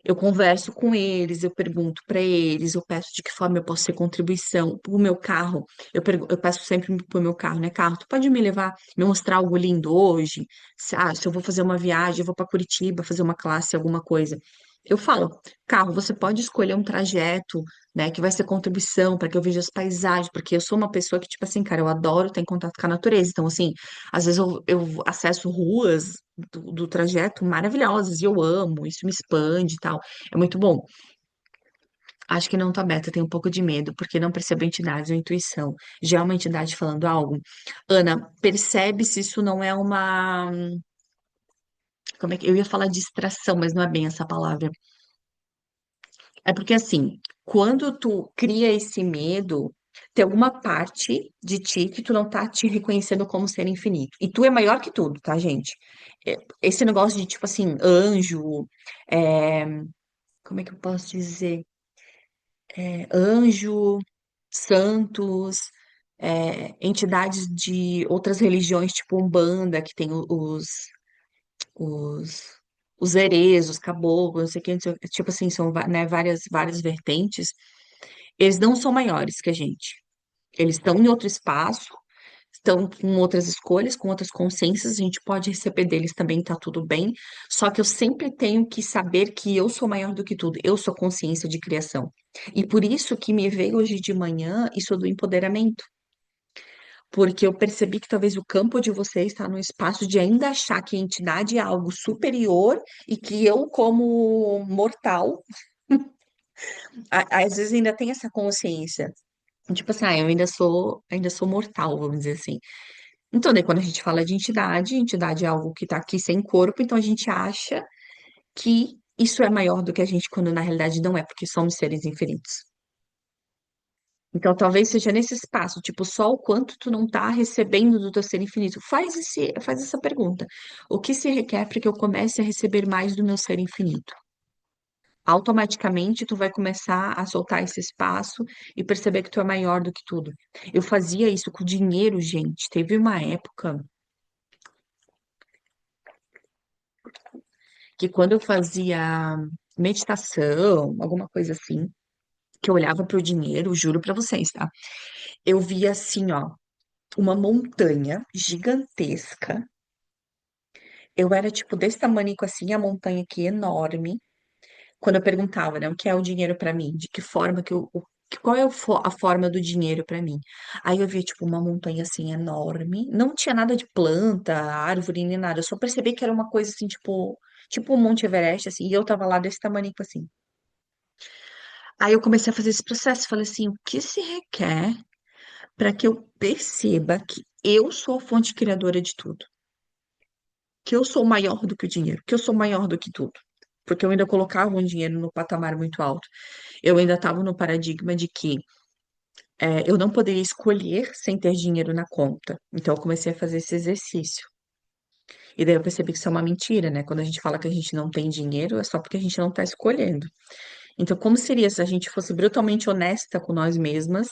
Eu converso com eles, eu pergunto para eles, eu peço de que forma eu posso ser contribuição. O meu carro, eu peço sempre pro meu carro, né? Carro, tu pode me levar, me mostrar algo lindo hoje? Se eu vou fazer uma viagem, eu vou para Curitiba fazer uma classe, alguma coisa. Eu falo, carro, você pode escolher um trajeto, né, que vai ser contribuição para que eu veja as paisagens, porque eu sou uma pessoa que, tipo assim, cara, eu adoro estar em contato com a natureza. Então, assim, às vezes eu acesso ruas do trajeto maravilhosas e eu amo, isso me expande e tal. É muito bom. Acho que não tá aberta, tenho um pouco de medo, porque não percebo entidades ou intuição. Já é uma entidade falando algo. Ana, percebe se isso não é uma. Como é que eu ia falar distração, mas não é bem essa palavra. É porque assim, quando tu cria esse medo, tem alguma parte de ti que tu não tá te reconhecendo como ser infinito. E tu é maior que tudo, tá, gente? Esse negócio de, tipo assim, anjo, é, como é que eu posso dizer? Anjo, santos, entidades de outras religiões, tipo Umbanda, que tem os, os erês, os caboclos, não sei o que, não sei o que, tipo assim, são, né, várias vertentes. Eles não são maiores que a gente. Eles estão em outro espaço, estão com outras escolhas, com outras consciências, a gente pode receber deles também, tá tudo bem. Só que eu sempre tenho que saber que eu sou maior do que tudo, eu sou consciência de criação. E por isso que me veio hoje de manhã isso do empoderamento. Porque eu percebi que talvez o campo de vocês está no espaço de ainda achar que a entidade é algo superior e que eu, como mortal, às vezes ainda tenho essa consciência. Tipo assim, eu ainda sou mortal, vamos dizer assim. Então, daí, quando a gente fala de entidade, entidade é algo que está aqui sem corpo, então a gente acha que isso é maior do que a gente, quando na realidade não é, porque somos seres infinitos. Então, talvez seja nesse espaço, tipo, só o quanto tu não tá recebendo do teu ser infinito. Faz essa pergunta. O que se requer para que eu comece a receber mais do meu ser infinito? Automaticamente tu vai começar a soltar esse espaço e perceber que tu é maior do que tudo. Eu fazia isso com dinheiro, gente. Teve uma época que quando eu fazia meditação, alguma coisa assim, que eu olhava para o dinheiro, juro para vocês, tá? Eu via assim, ó, uma montanha gigantesca. Eu era tipo desse tamanico assim, a montanha aqui enorme. quando eu perguntava, né, o que é o dinheiro para mim, de que forma que qual é a forma do dinheiro para mim? Aí eu via tipo uma montanha assim enorme, não tinha nada de planta, árvore nem nada, eu só percebi que era uma coisa assim tipo um Monte Everest assim, e eu tava lá desse tamanho assim. Aí eu comecei a fazer esse processo, falei assim, o que se requer para que eu perceba que eu sou a fonte criadora de tudo, que eu sou maior do que o dinheiro, que eu sou maior do que tudo. Porque eu ainda colocava o dinheiro no patamar muito alto. Eu ainda estava no paradigma de que eu não poderia escolher sem ter dinheiro na conta. Então eu comecei a fazer esse exercício. E daí eu percebi que isso é uma mentira, né? Quando a gente fala que a gente não tem dinheiro, é só porque a gente não está escolhendo. Então, como seria se a gente fosse brutalmente honesta com nós mesmas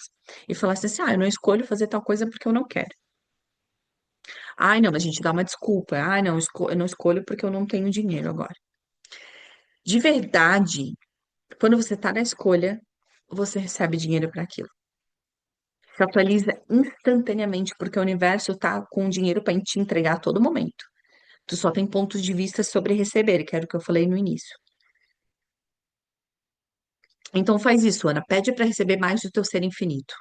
e falasse assim: ah, eu não escolho fazer tal coisa porque eu não quero. Ai, não, mas a gente dá uma desculpa. Ai, não, eu não escolho porque eu não tenho dinheiro agora. De verdade, quando você está na escolha, você recebe dinheiro para aquilo. Se atualiza instantaneamente, porque o universo tá com dinheiro para te entregar a todo momento. Tu só tem pontos de vista sobre receber, que era o que eu falei no início. Então faz isso, Ana. Pede para receber mais do teu ser infinito.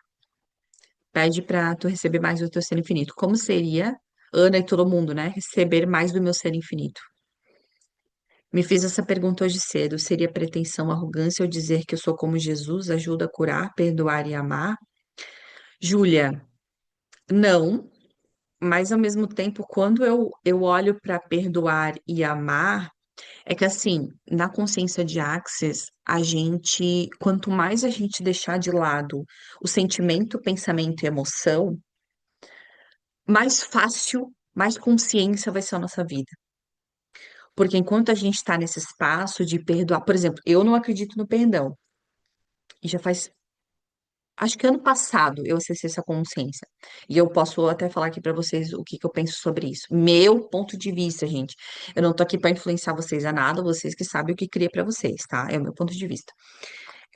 Pede para tu receber mais do teu ser infinito. Como seria, Ana e todo mundo, né? Receber mais do meu ser infinito. Me fiz essa pergunta hoje cedo. Seria pretensão, arrogância ou dizer que eu sou como Jesus, ajuda a curar, perdoar e amar? Júlia, não. Mas ao mesmo tempo, quando eu olho para perdoar e amar, é que assim, na consciência de Axis, a gente, quanto mais a gente deixar de lado o sentimento, pensamento e emoção, mais fácil, mais consciência vai ser a nossa vida. Porque enquanto a gente está nesse espaço de perdoar, por exemplo, eu não acredito no perdão. E já faz acho que ano passado eu acessei essa consciência. E eu posso até falar aqui pra vocês o que que eu penso sobre isso. Meu ponto de vista, gente. Eu não tô aqui pra influenciar vocês a nada, vocês que sabem o que cria pra vocês, tá? É o meu ponto de vista.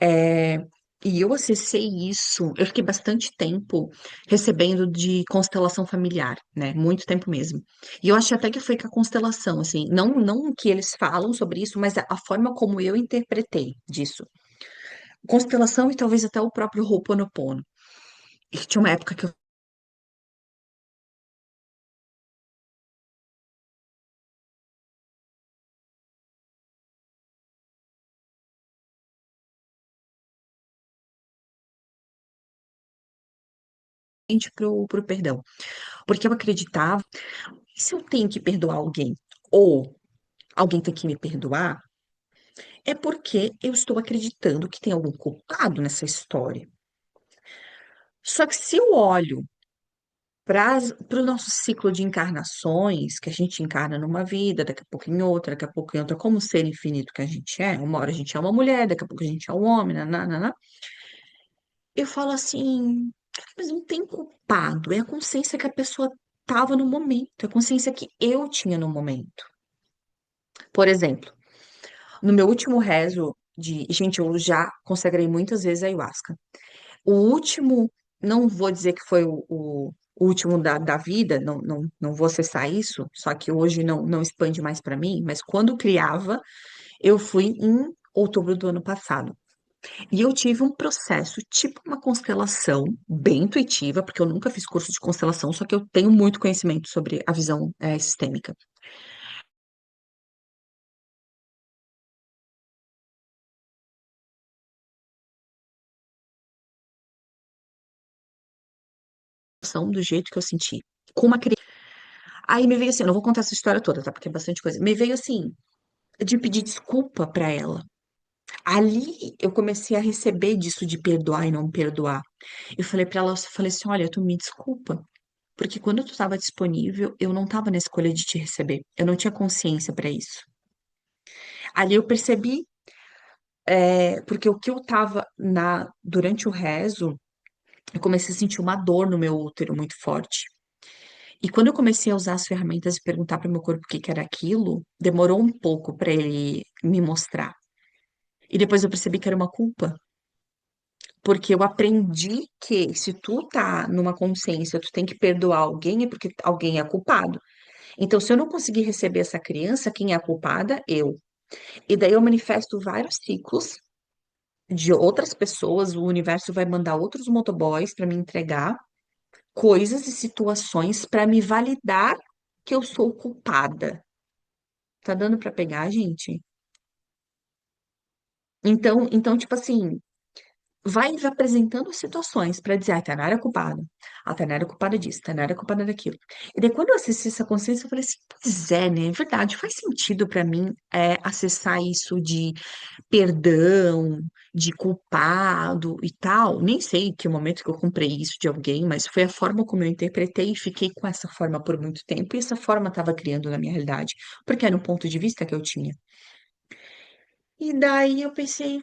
É, E eu acessei isso, eu fiquei bastante tempo recebendo de constelação familiar, né? Muito tempo mesmo. E eu acho até que foi com a constelação, assim, não o que eles falam sobre isso, mas a forma como eu interpretei disso. Constelação e talvez até o próprio Ho'oponopono. E tinha uma época que eu frente pro perdão. Porque eu acreditava, se eu tenho que perdoar alguém, ou alguém tem que me perdoar, é porque eu estou acreditando que tem algum culpado nessa história. Só que se eu olho para o nosso ciclo de encarnações, que a gente encarna numa vida, daqui a pouco em outra, daqui a pouco em outra, como ser infinito que a gente é, uma hora a gente é uma mulher, daqui a pouco a gente é um homem, nananana, eu falo assim, mas não tem culpado, é a consciência que a pessoa estava no momento, é a consciência que eu tinha no momento. Por exemplo, no meu último rezo de, gente, eu já consagrei muitas vezes a ayahuasca. O último, não vou dizer que foi o último da vida, não vou acessar isso, só que hoje não expande mais para mim, mas quando criava, eu fui em outubro do ano passado. E eu tive um processo, tipo uma constelação, bem intuitiva, porque eu nunca fiz curso de constelação, só que eu tenho muito conhecimento sobre a visão sistêmica. Do jeito que eu senti. Com uma criança. Aí me veio assim, eu não vou contar essa história toda, tá? Porque é bastante coisa. Me veio assim, de pedir desculpa pra ela. Ali eu comecei a receber disso de perdoar e não perdoar. Eu falei pra ela, eu falei assim, olha, tu me desculpa, porque quando tu estava disponível, eu não estava na escolha de te receber. Eu não tinha consciência pra isso. Ali eu percebi porque o que eu tava durante o rezo, eu comecei a sentir uma dor no meu útero muito forte. E quando eu comecei a usar as ferramentas e perguntar para o meu corpo o que que era aquilo, demorou um pouco para ele me mostrar. E depois eu percebi que era uma culpa, porque eu aprendi que se tu tá numa consciência, tu tem que perdoar alguém é porque alguém é culpado. Então, se eu não conseguir receber essa criança, quem é a culpada? Eu. E daí eu manifesto vários ciclos de outras pessoas, o universo vai mandar outros motoboys para me entregar coisas e situações para me validar que eu sou culpada. Tá dando para pegar, gente? Então, tipo assim, vai apresentando situações para dizer, a Tainara é culpada, a Tainara é culpada disso, a Tainara é culpada daquilo. E daí, quando eu assisti essa consciência, eu falei assim, pois é, né? É verdade, faz sentido para mim acessar isso de perdão, de culpado e tal. Nem sei que momento que eu comprei isso de alguém, mas foi a forma como eu interpretei e fiquei com essa forma por muito tempo, e essa forma estava criando na minha realidade, porque era um ponto de vista que eu tinha. E daí eu pensei,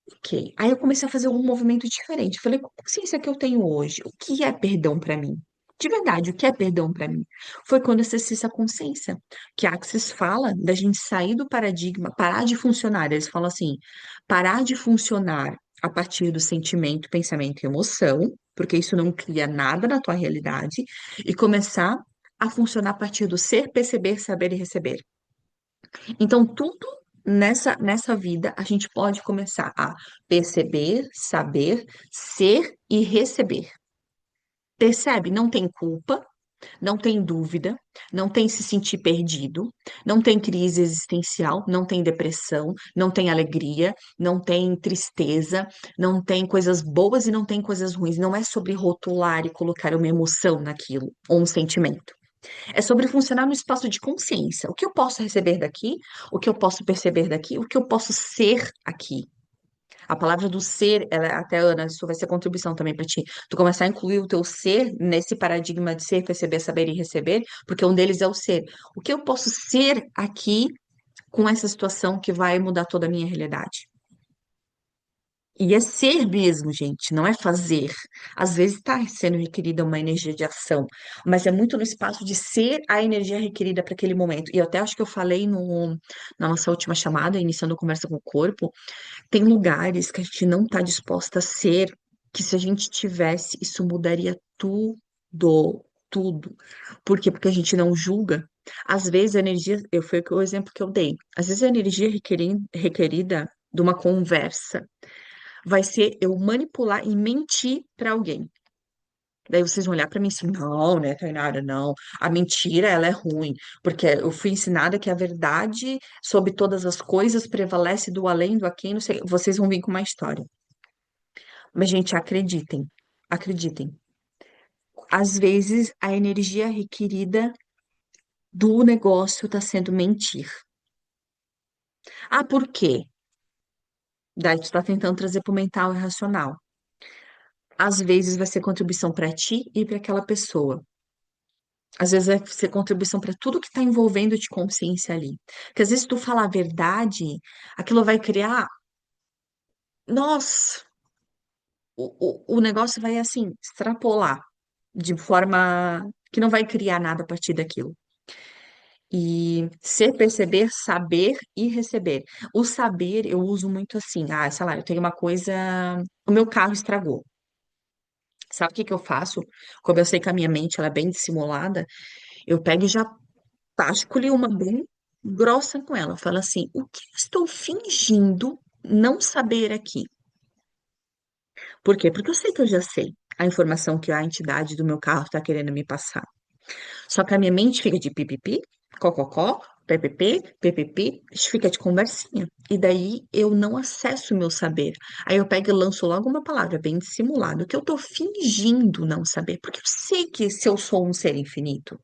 ok. Aí eu comecei a fazer um movimento diferente. Falei, qual consciência que eu tenho hoje? O que é perdão para mim? De verdade, o que é perdão para mim? Foi quando eu acessei essa consciência, que a Axis fala da gente sair do paradigma, parar de funcionar. Eles falam assim, parar de funcionar a partir do sentimento, pensamento e emoção, porque isso não cria nada na tua realidade, e começar a funcionar a partir do ser, perceber, saber e receber. Então, tudo nessa vida a gente pode começar a perceber, saber, ser e receber. Percebe? Não tem culpa, não tem dúvida, não tem se sentir perdido, não tem crise existencial, não tem depressão, não tem alegria, não tem tristeza, não tem coisas boas e não tem coisas ruins. Não é sobre rotular e colocar uma emoção naquilo, ou um sentimento. É sobre funcionar no espaço de consciência. O que eu posso receber daqui, o que eu posso perceber daqui, o que eu posso ser aqui. A palavra do ser, ela, até Ana, isso vai ser contribuição também para ti. Tu começar a incluir o teu ser nesse paradigma de ser, perceber, saber e receber, porque um deles é o ser. O que eu posso ser aqui com essa situação que vai mudar toda a minha realidade? E é ser mesmo, gente, não é fazer. Às vezes está sendo requerida uma energia de ação, mas é muito no espaço de ser a energia requerida para aquele momento. E eu até acho que eu falei no, na nossa última chamada, iniciando a conversa com o corpo, tem lugares que a gente não está disposta a ser, que se a gente tivesse, isso mudaria tudo, tudo. Por quê? Porque a gente não julga. Às vezes a energia, foi o exemplo que eu dei, às vezes a energia requerida de uma conversa vai ser eu manipular e mentir para alguém. Daí vocês vão olhar para mim assim, não, né, Tainara, não. A mentira, ela é ruim, porque eu fui ensinada que a verdade sobre todas as coisas prevalece do além, do aquém, não sei. Vocês vão vir com uma história. Mas, gente, acreditem, acreditem. Às vezes, a energia requerida do negócio está sendo mentir. Ah, por quê? Daí tu está tentando trazer para o mental e racional. Às vezes vai ser contribuição para ti e para aquela pessoa. Às vezes vai ser contribuição para tudo que está envolvendo de consciência ali. Porque às vezes tu falar a verdade, aquilo vai criar. Nossa, o negócio vai assim, extrapolar de forma que não vai criar nada a partir daquilo. E ser, perceber, saber e receber. O saber eu uso muito assim, sei lá, eu tenho uma coisa, o meu carro estragou. Sabe o que que eu faço? Como eu sei que a minha mente ela é bem dissimulada, eu pego e já escolhi uma bem grossa com ela. Fala assim: o que eu estou fingindo não saber aqui? Por quê? Porque eu sei que eu já sei a informação que a entidade do meu carro está querendo me passar. Só que a minha mente fica de pipipi, cococó, ppp, ppp, fica de conversinha. E daí eu não acesso o meu saber. Aí eu pego e lanço logo uma palavra bem dissimulada, que eu estou fingindo não saber. Porque eu sei que se eu sou um ser infinito,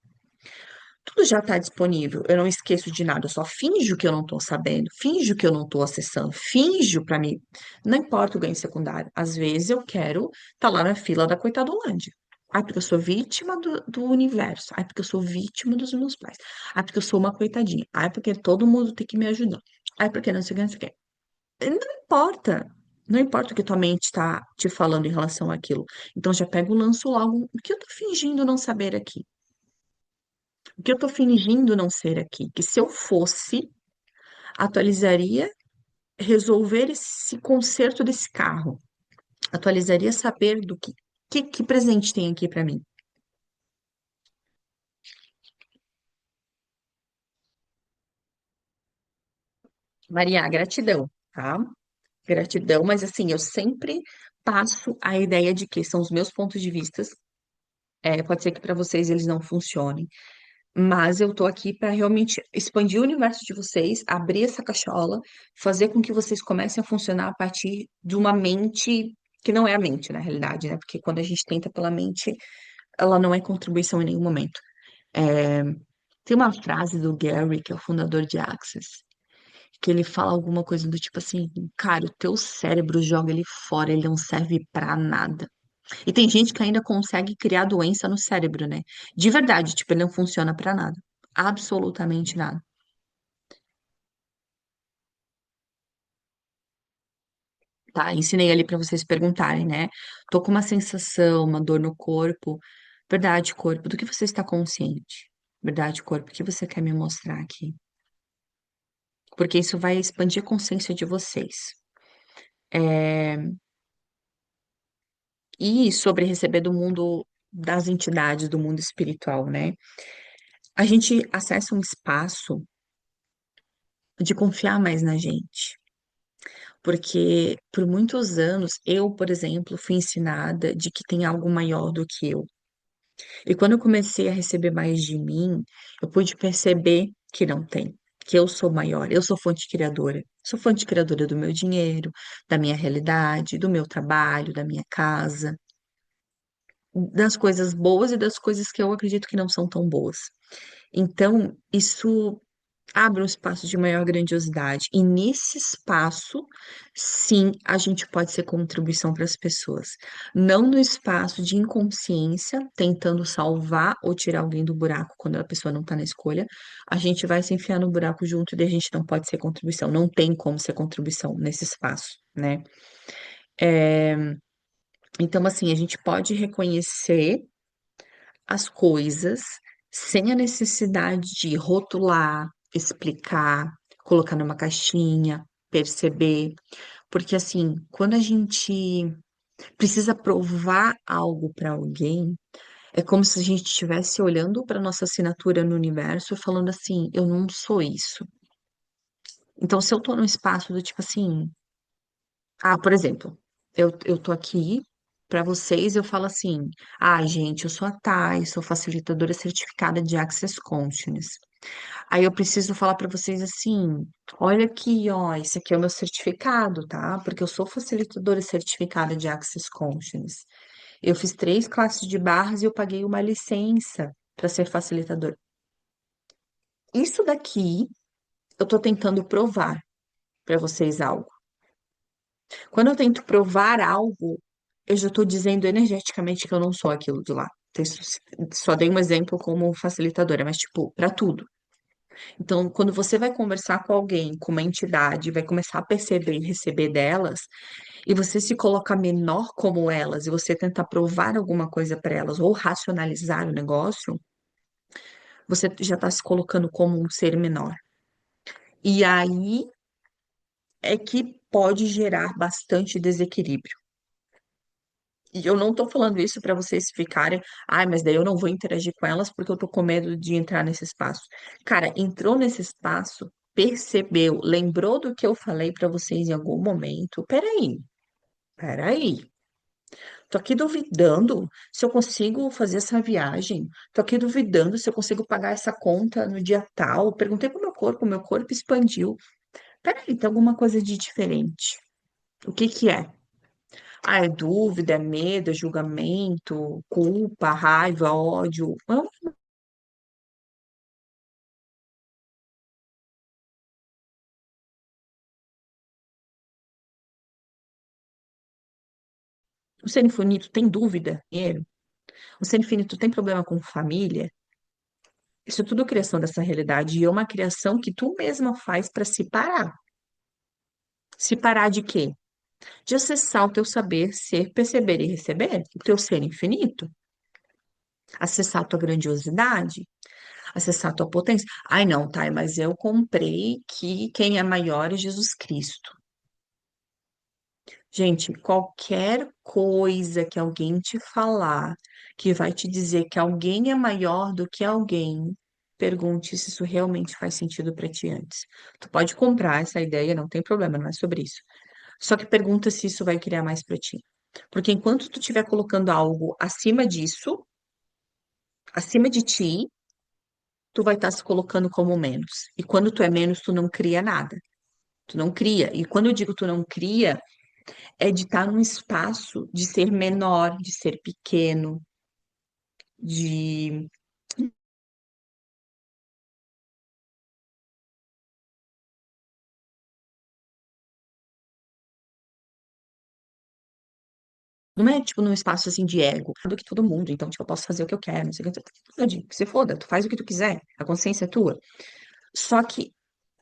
tudo já está disponível. Eu não esqueço de nada. Eu só finjo que eu não estou sabendo, finjo que eu não estou acessando, finjo para mim. Não importa o ganho secundário. Às vezes eu quero estar lá na fila da Coitadolândia. Ai, porque eu sou vítima do universo. Ai, porque eu sou vítima dos meus pais. Ai, porque eu sou uma coitadinha. Ai, porque todo mundo tem que me ajudar. Ai, porque não sei o que, não sei o que. Não importa. Não importa o que tua mente está te falando em relação àquilo. Então já pego o lanço logo. O que eu tô fingindo não saber aqui? O que eu estou fingindo não ser aqui, que se eu fosse, atualizaria, resolver esse conserto desse carro, atualizaria saber do que presente tem aqui para mim. Maria, gratidão, tá? Gratidão, mas assim, eu sempre passo a ideia de que são os meus pontos de vista. Pode ser que para vocês eles não funcionem, mas eu tô aqui para realmente expandir o universo de vocês, abrir essa cachola, fazer com que vocês comecem a funcionar a partir de uma mente que não é a mente, na realidade, né? Porque quando a gente tenta pela mente, ela não é contribuição em nenhum momento. É, Tem uma frase do Gary, que é o fundador de Access, que ele fala alguma coisa do tipo assim, cara, o teu cérebro joga ele fora, ele não serve pra nada. E tem gente que ainda consegue criar doença no cérebro, né? De verdade, tipo, ele não funciona pra nada. Absolutamente nada. Tá? Ensinei ali pra vocês perguntarem, né? Tô com uma sensação, uma dor no corpo. Verdade, corpo, do que você está consciente? Verdade, corpo, o que você quer me mostrar aqui? Porque isso vai expandir a consciência de vocês. É, E sobre receber do mundo das entidades, do mundo espiritual, né? A gente acessa um espaço de confiar mais na gente. Porque por muitos anos, eu, por exemplo, fui ensinada de que tem algo maior do que eu. E quando eu comecei a receber mais de mim, eu pude perceber que não tem, que eu sou maior, eu sou fonte criadora. Sou fonte criadora do meu dinheiro, da minha realidade, do meu trabalho, da minha casa, das coisas boas e das coisas que eu acredito que não são tão boas. Então, isso abre um espaço de maior grandiosidade. E nesse espaço, sim, a gente pode ser contribuição para as pessoas. Não no espaço de inconsciência, tentando salvar ou tirar alguém do buraco quando a pessoa não está na escolha. A gente vai se enfiar no buraco junto e a gente não pode ser contribuição. Não tem como ser contribuição nesse espaço, né? Então, assim, a gente pode reconhecer as coisas sem a necessidade de rotular, explicar, colocar numa caixinha, perceber. Porque, assim, quando a gente precisa provar algo para alguém, é como se a gente estivesse olhando para nossa assinatura no universo e falando assim: eu não sou isso. Então, se eu tô num espaço do tipo assim, por exemplo, eu tô aqui. Para vocês, eu falo assim: gente, eu sou a Thay, sou facilitadora certificada de Access Consciousness. Aí eu preciso falar para vocês assim: olha aqui, ó, esse aqui é o meu certificado, tá? Porque eu sou facilitadora certificada de Access Consciousness. Eu fiz 3 classes de barras e eu paguei uma licença para ser facilitadora. Isso daqui eu tô tentando provar para vocês algo. Quando eu tento provar algo, eu já estou dizendo energeticamente que eu não sou aquilo de lá. Só dei um exemplo como facilitadora, mas tipo, para tudo. Então, quando você vai conversar com alguém, com uma entidade, vai começar a perceber e receber delas, e você se coloca menor como elas, e você tenta provar alguma coisa para elas ou racionalizar o negócio, você já está se colocando como um ser menor. E aí é que pode gerar bastante desequilíbrio. E eu não tô falando isso para vocês ficarem, mas daí eu não vou interagir com elas porque eu tô com medo de entrar nesse espaço. Cara, entrou nesse espaço, percebeu, lembrou do que eu falei para vocês em algum momento. Peraí. Tô aqui duvidando se eu consigo fazer essa viagem. Tô aqui duvidando se eu consigo pagar essa conta no dia tal. Perguntei pro meu corpo expandiu. Peraí, tem alguma coisa de diferente. O que que é? É dúvida, é medo, é julgamento, culpa, raiva, ódio. O ser infinito tem dúvida, dinheiro. O ser infinito tem problema com família. Isso é tudo criação dessa realidade e é uma criação que tu mesma faz para se parar. Se parar de quê? De acessar o teu saber, ser, perceber e receber, o teu ser infinito. Acessar a tua grandiosidade, acessar a tua potência. Ai, não, tá, mas eu comprei que quem é maior é Jesus Cristo. Gente, qualquer coisa que alguém te falar que vai te dizer que alguém é maior do que alguém, pergunte se isso realmente faz sentido para ti antes. Tu pode comprar essa ideia, não tem problema, não é sobre isso. Só que pergunta se isso vai criar mais para ti. Porque enquanto tu estiver colocando algo acima disso, acima de ti, tu vai estar se colocando como menos. E quando tu é menos, tu não cria nada. Tu não cria. E quando eu digo tu não cria, é de estar num espaço de ser menor, de ser pequeno, de. Não é, tipo, num espaço, assim, de ego, do que todo mundo. Então, tipo, eu posso fazer o que eu quero, não sei o que. Pode, que se foda, tu faz o que tu quiser. A consciência é tua. Só que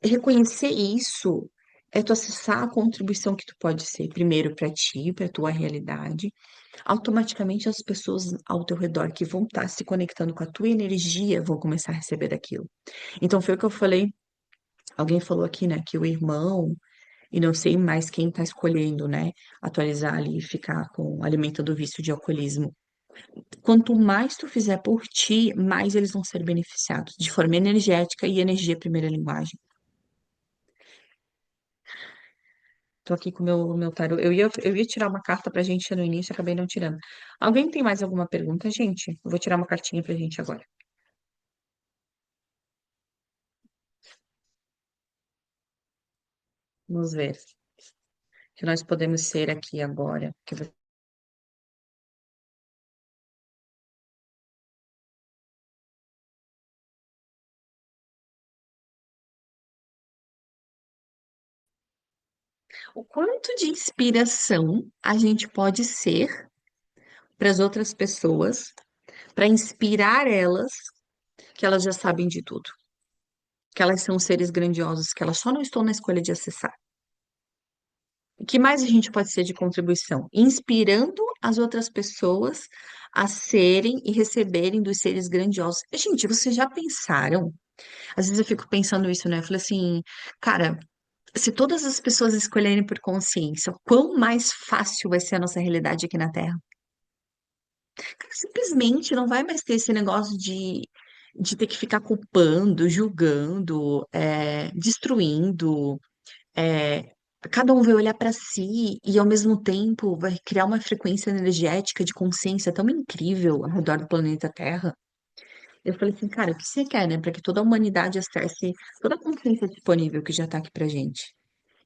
reconhecer isso é tu acessar a contribuição que tu pode ser, primeiro para ti, para tua realidade. Automaticamente as pessoas ao teu redor que vão estar se conectando com a tua energia vão começar a receber daquilo. Então foi o que eu falei, alguém falou aqui, né, que o irmão, e não sei mais quem está escolhendo, né, atualizar ali e ficar com alimentando o vício de alcoolismo. Quanto mais tu fizer por ti, mais eles vão ser beneficiados, de forma energética e energia é primeira linguagem. Tô aqui com o meu tarô. Eu ia tirar uma carta pra gente no início, acabei não tirando. Alguém tem mais alguma pergunta, gente? Eu vou tirar uma cartinha pra gente agora. Vamos ver o que nós podemos ser aqui agora. O quanto de inspiração a gente pode ser para as outras pessoas, para inspirar elas que elas já sabem de tudo, que elas são seres grandiosos, que elas só não estão na escolha de acessar. O que mais a gente pode ser de contribuição? Inspirando as outras pessoas a serem e receberem dos seres grandiosos. Gente, vocês já pensaram? Às vezes eu fico pensando isso, né? Eu falei assim, cara, se todas as pessoas escolherem por consciência, quão mais fácil vai ser a nossa realidade aqui na Terra? Cara, simplesmente não vai mais ter esse negócio de ter que ficar culpando, julgando, destruindo. É, cada um vai olhar para si e, ao mesmo tempo, vai criar uma frequência energética de consciência tão incrível ao redor do planeta Terra. Eu falei assim, cara, o que você quer, né? Para que toda a humanidade acesse toda a consciência disponível que já está aqui pra gente.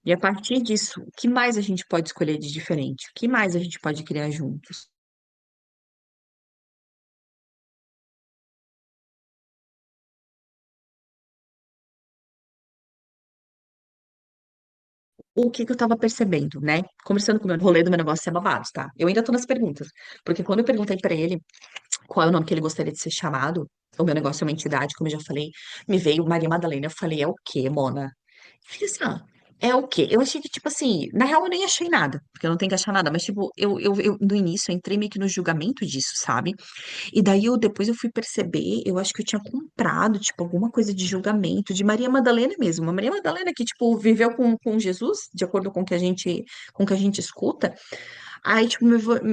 E a partir disso, o que mais a gente pode escolher de diferente? O que mais a gente pode criar juntos? O que que eu tava percebendo, né? Conversando com o meu rolê do meu negócio é babados, tá? Eu ainda tô nas perguntas. Porque quando eu perguntei pra ele qual é o nome que ele gostaria de ser chamado, o meu negócio é uma entidade, como eu já falei, me veio Maria Madalena. Eu falei, é o quê, Mona? Eu falei assim, é o quê? Eu achei que, tipo assim, na real eu nem achei nada, porque eu não tenho que achar nada, mas, tipo, eu no início eu entrei meio que no julgamento disso, sabe? E daí depois eu fui perceber, eu acho que eu tinha comprado, tipo, alguma coisa de julgamento, de Maria Madalena mesmo. Uma Maria Madalena que, tipo, viveu com Jesus, de acordo com o que a gente escuta. Aí, tipo,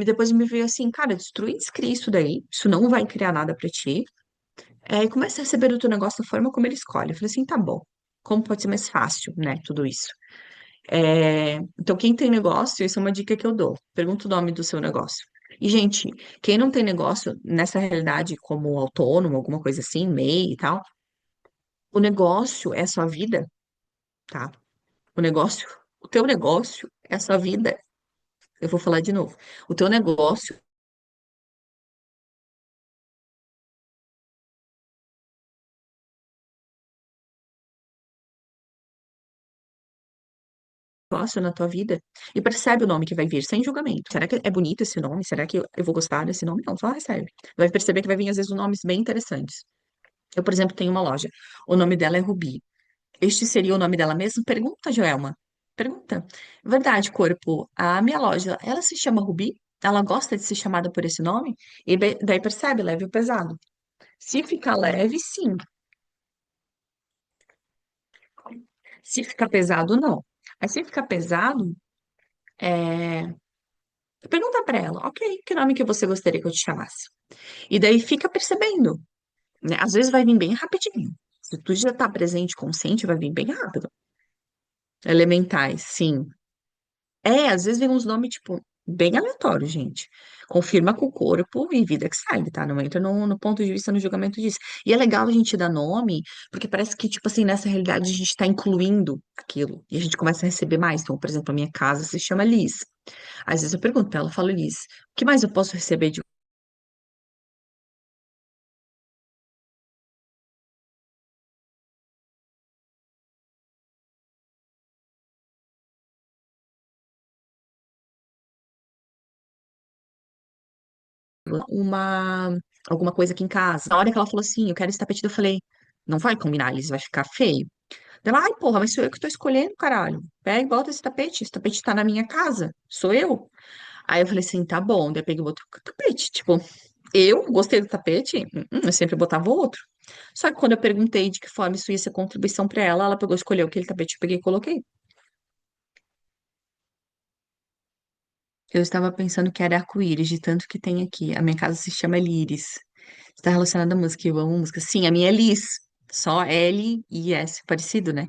depois me veio assim, cara, destrui e descreve isso daí, isso não vai criar nada pra ti. E começa a receber o teu negócio da forma como ele escolhe. Eu falei assim, tá bom. Como pode ser mais fácil, né, tudo isso? Então, quem tem negócio, isso é uma dica que eu dou. Pergunta o nome do seu negócio. E, gente, quem não tem negócio nessa realidade como autônomo, alguma coisa assim, MEI e tal, o negócio é a sua vida, tá? O negócio, o teu negócio é a sua vida. Eu vou falar de novo. O teu negócio na tua vida e percebe o nome que vai vir sem julgamento. Será que é bonito esse nome? Será que eu vou gostar desse nome? Não, só recebe. Vai perceber que vai vir, às vezes, nomes bem interessantes. Eu, por exemplo, tenho uma loja. O nome dela é Rubi. Este seria o nome dela mesmo? Pergunta, Joelma. Pergunta. Verdade, corpo. A minha loja, ela se chama Rubi? Ela gosta de ser chamada por esse nome? E daí percebe, leve ou pesado. Se ficar leve, sim. Se ficar pesado, não. Aí se ficar pesado, é... pergunta pra ela, ok, que nome que você gostaria que eu te chamasse? E daí fica percebendo. né? Às vezes vai vir bem rapidinho. Se tu já tá presente, consciente, vai vir bem rápido. Elementais, sim. É, às vezes vem uns nomes, tipo, bem aleatórios, gente. Confirma com o corpo e vida que segue, tá? Não entra no ponto de vista, no julgamento disso. E é legal a gente dar nome, porque parece que, tipo assim, nessa realidade a gente tá incluindo aquilo. E a gente começa a receber mais. Então, por exemplo, a minha casa se chama Liz. Às vezes eu pergunto pra ela, eu falo, Liz, o que mais eu posso receber de uma, alguma coisa aqui em casa? Na hora que ela falou assim, eu quero esse tapete, eu falei, não vai combinar, Liz, vai ficar feio. Ela, ai, porra, mas sou eu que tô escolhendo, caralho. Pega e bota esse tapete tá na minha casa, sou eu. Aí eu falei assim, tá bom, daí eu peguei e botei o tapete, tipo, eu gostei do tapete, eu sempre botava outro. Só que quando eu perguntei de que forma isso ia ser contribuição pra ela, ela pegou, escolheu aquele tapete, eu peguei e coloquei. Eu estava pensando que era arco-íris, de tanto que tem aqui. A minha casa se chama Líris. Está relacionada à música, eu amo música. Sim, a minha é Liz. Só L e S, parecido, né?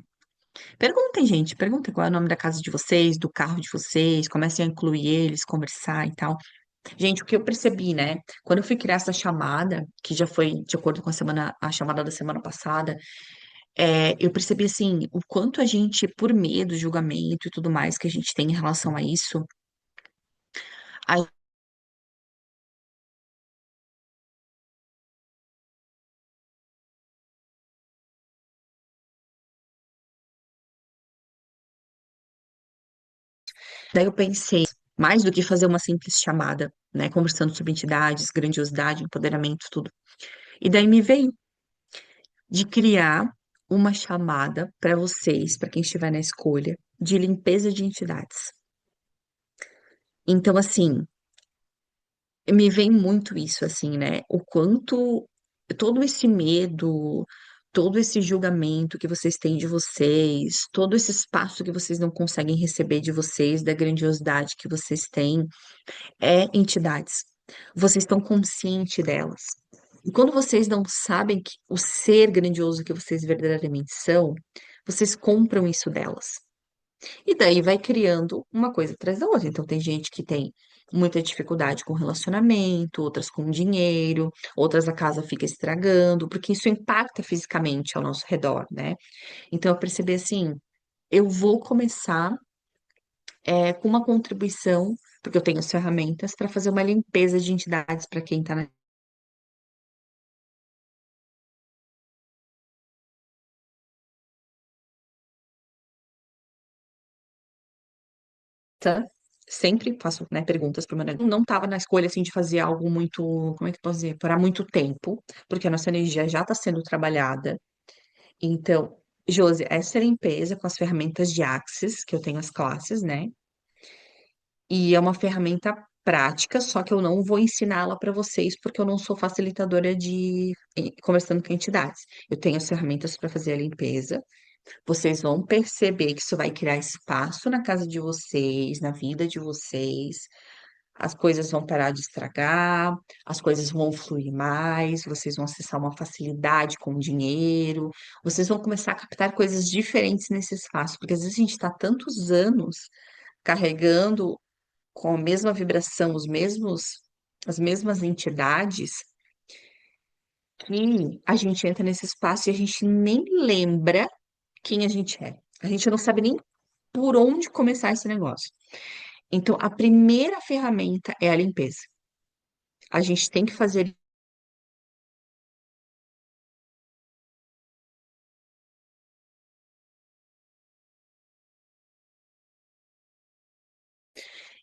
Perguntem, gente, perguntem qual é o nome da casa de vocês, do carro de vocês, comecem a incluir eles, conversar e tal. Gente, o que eu percebi, né? Quando eu fui criar essa chamada, que já foi de acordo com a semana, a chamada da semana passada, eu percebi assim, o quanto a gente, por medo, julgamento e tudo mais que a gente tem em relação a isso, a- daí eu pensei, mais do que fazer uma simples chamada, né? Conversando sobre entidades, grandiosidade, empoderamento, tudo. E daí me veio de criar uma chamada para vocês, para quem estiver na escolha, de limpeza de entidades. Então, assim, me vem muito isso, assim, né? O quanto todo esse medo, todo esse julgamento que vocês têm de vocês, todo esse espaço que vocês não conseguem receber de vocês, da grandiosidade que vocês têm, é entidades. Vocês estão conscientes delas. E quando vocês não sabem que o ser grandioso que vocês verdadeiramente são, vocês compram isso delas. E daí vai criando uma coisa atrás da outra. Então, tem gente que tem muita dificuldade com relacionamento, outras com dinheiro, outras a casa fica estragando, porque isso impacta fisicamente ao nosso redor, né? Então, eu percebi assim, eu vou começar com uma contribuição, porque eu tenho as ferramentas para fazer uma limpeza de entidades para quem está na lista. Sempre faço, né, perguntas para o meu negócio. Não estava na escolha assim de fazer algo muito, como é que eu posso dizer, para muito tempo, porque a nossa energia já está sendo trabalhada. Então, Josi, essa limpeza com as ferramentas de Axis, que eu tenho as classes, né? E é uma ferramenta prática, só que eu não vou ensiná-la para vocês, porque eu não sou facilitadora de conversando com entidades. Eu tenho as ferramentas para fazer a limpeza. Vocês vão perceber que isso vai criar espaço na casa de vocês, na vida de vocês. As coisas vão parar de estragar, as coisas vão fluir mais, vocês vão acessar uma facilidade com o dinheiro, vocês vão começar a captar coisas diferentes nesse espaço, porque às vezes a gente está tantos anos carregando com a mesma vibração, as mesmas entidades, que a gente entra nesse espaço e a gente nem lembra quem a gente é. A gente não sabe nem por onde começar esse negócio. Então, a primeira ferramenta é a limpeza. A gente tem que fazer,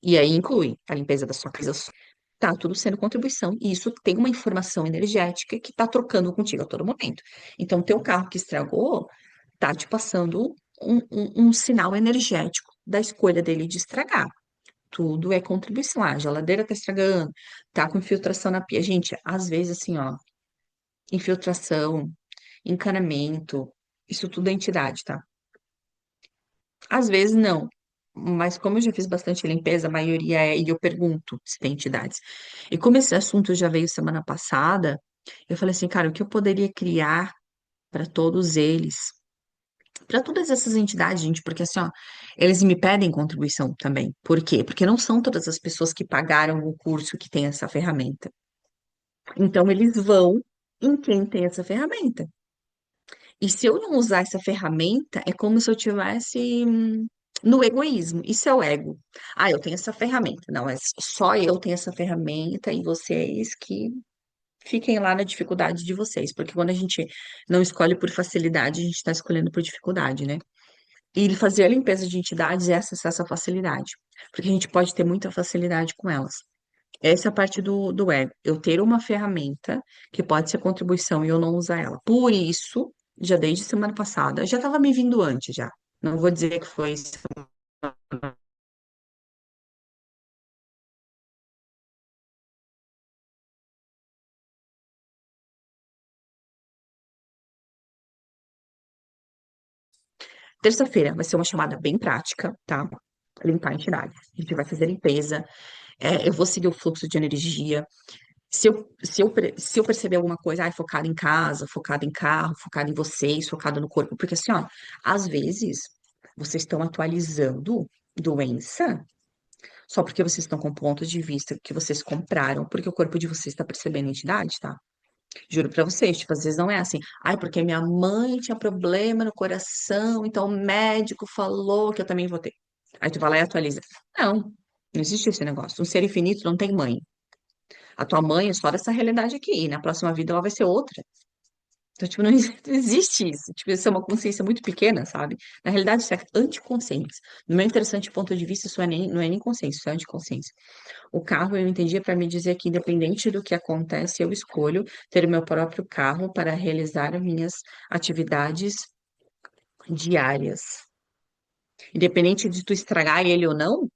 e aí inclui a limpeza da sua casa. Tá tudo sendo contribuição, e isso tem uma informação energética que tá trocando contigo a todo momento. Então, teu carro que estragou, tá te passando um sinal energético da escolha dele de estragar. Tudo é contribuição. Ah, a geladeira tá estragando, tá com infiltração na pia. Gente, às vezes, assim, ó, infiltração, encanamento, isso tudo é entidade, tá? Às vezes não. Mas como eu já fiz bastante limpeza, a maioria é, e eu pergunto se tem entidades. E como esse assunto já veio semana passada, Eu falei assim, cara, o que eu poderia criar para todos eles, para todas essas entidades, gente, porque assim, ó, eles me pedem contribuição também. Por quê? Porque não são todas as pessoas que pagaram o curso que tem essa ferramenta. Então, eles vão em quem tem essa ferramenta. E se eu não usar essa ferramenta, é como se eu tivesse no egoísmo. Isso é o ego. Ah, eu tenho essa ferramenta. Não, é só eu tenho essa ferramenta e vocês que fiquem lá na dificuldade de vocês. Porque quando a gente não escolhe por facilidade, a gente está escolhendo por dificuldade, né? E fazer a limpeza de entidades é acessar essa facilidade. Porque a gente pode ter muita facilidade com elas. Essa é a parte do ego. Eu ter uma ferramenta que pode ser contribuição e eu não usar ela. Por isso, já desde semana passada, já estava me vindo antes já. Não vou dizer que foi terça-feira, vai ser uma chamada bem prática, tá? Limpar a entidade. A gente vai fazer limpeza. Eu vou seguir o fluxo de energia. Se eu perceber alguma coisa, focada em casa, focada em carro, focada em vocês, focada no corpo, porque assim, ó, às vezes vocês estão atualizando doença só porque vocês estão com pontos de vista que vocês compraram, porque o corpo de vocês está percebendo a entidade, tá? Juro pra vocês, tipo, às vezes não é assim, porque minha mãe tinha problema no coração, então o médico falou que eu também vou ter. Aí tu vai lá e atualiza. Não, não existe esse negócio. Um ser infinito não tem mãe. A tua mãe é só dessa realidade aqui, e na próxima vida ela vai ser outra. Então, tipo, não não existe isso. Tipo, isso é uma consciência muito pequena, sabe? Na realidade, isso é anticonsciência. No meu interessante ponto de vista, isso não é nem consciência, isso é anticonsciência. O carro eu entendia para me dizer que, independente do que acontece, eu escolho ter o meu próprio carro para realizar as minhas atividades diárias. Independente de tu estragar ele ou não,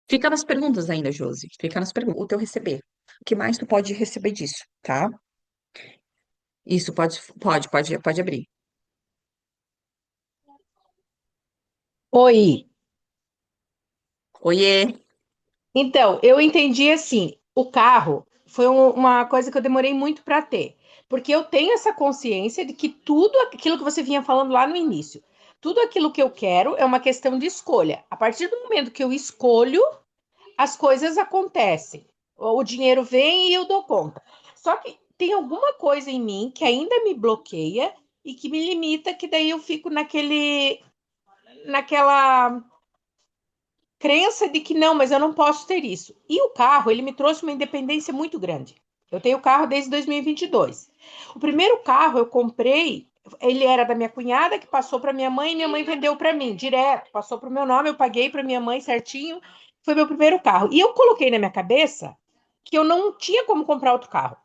fica nas perguntas ainda, Josi. Fica nas perguntas. O teu receber. O que mais tu pode receber disso, tá? Isso pode abrir. Oi. Oiê. Então, eu entendi assim, o carro foi uma coisa que eu demorei muito para ter, porque eu tenho essa consciência de que tudo aquilo que você vinha falando lá no início, tudo aquilo que eu quero é uma questão de escolha. A partir do momento que eu escolho, as coisas acontecem. O dinheiro vem e eu dou conta. Só que tem alguma coisa em mim que ainda me bloqueia e que me limita, que daí eu fico naquela crença de que não, mas eu não posso ter isso. E o carro, ele me trouxe uma independência muito grande. Eu tenho carro desde 2022. O primeiro carro eu comprei, ele era da minha cunhada, que passou para minha mãe e minha mãe vendeu para mim, direto, passou para o meu nome, eu paguei para minha mãe certinho. Foi meu primeiro carro. E eu coloquei na minha cabeça que eu não tinha como comprar outro carro.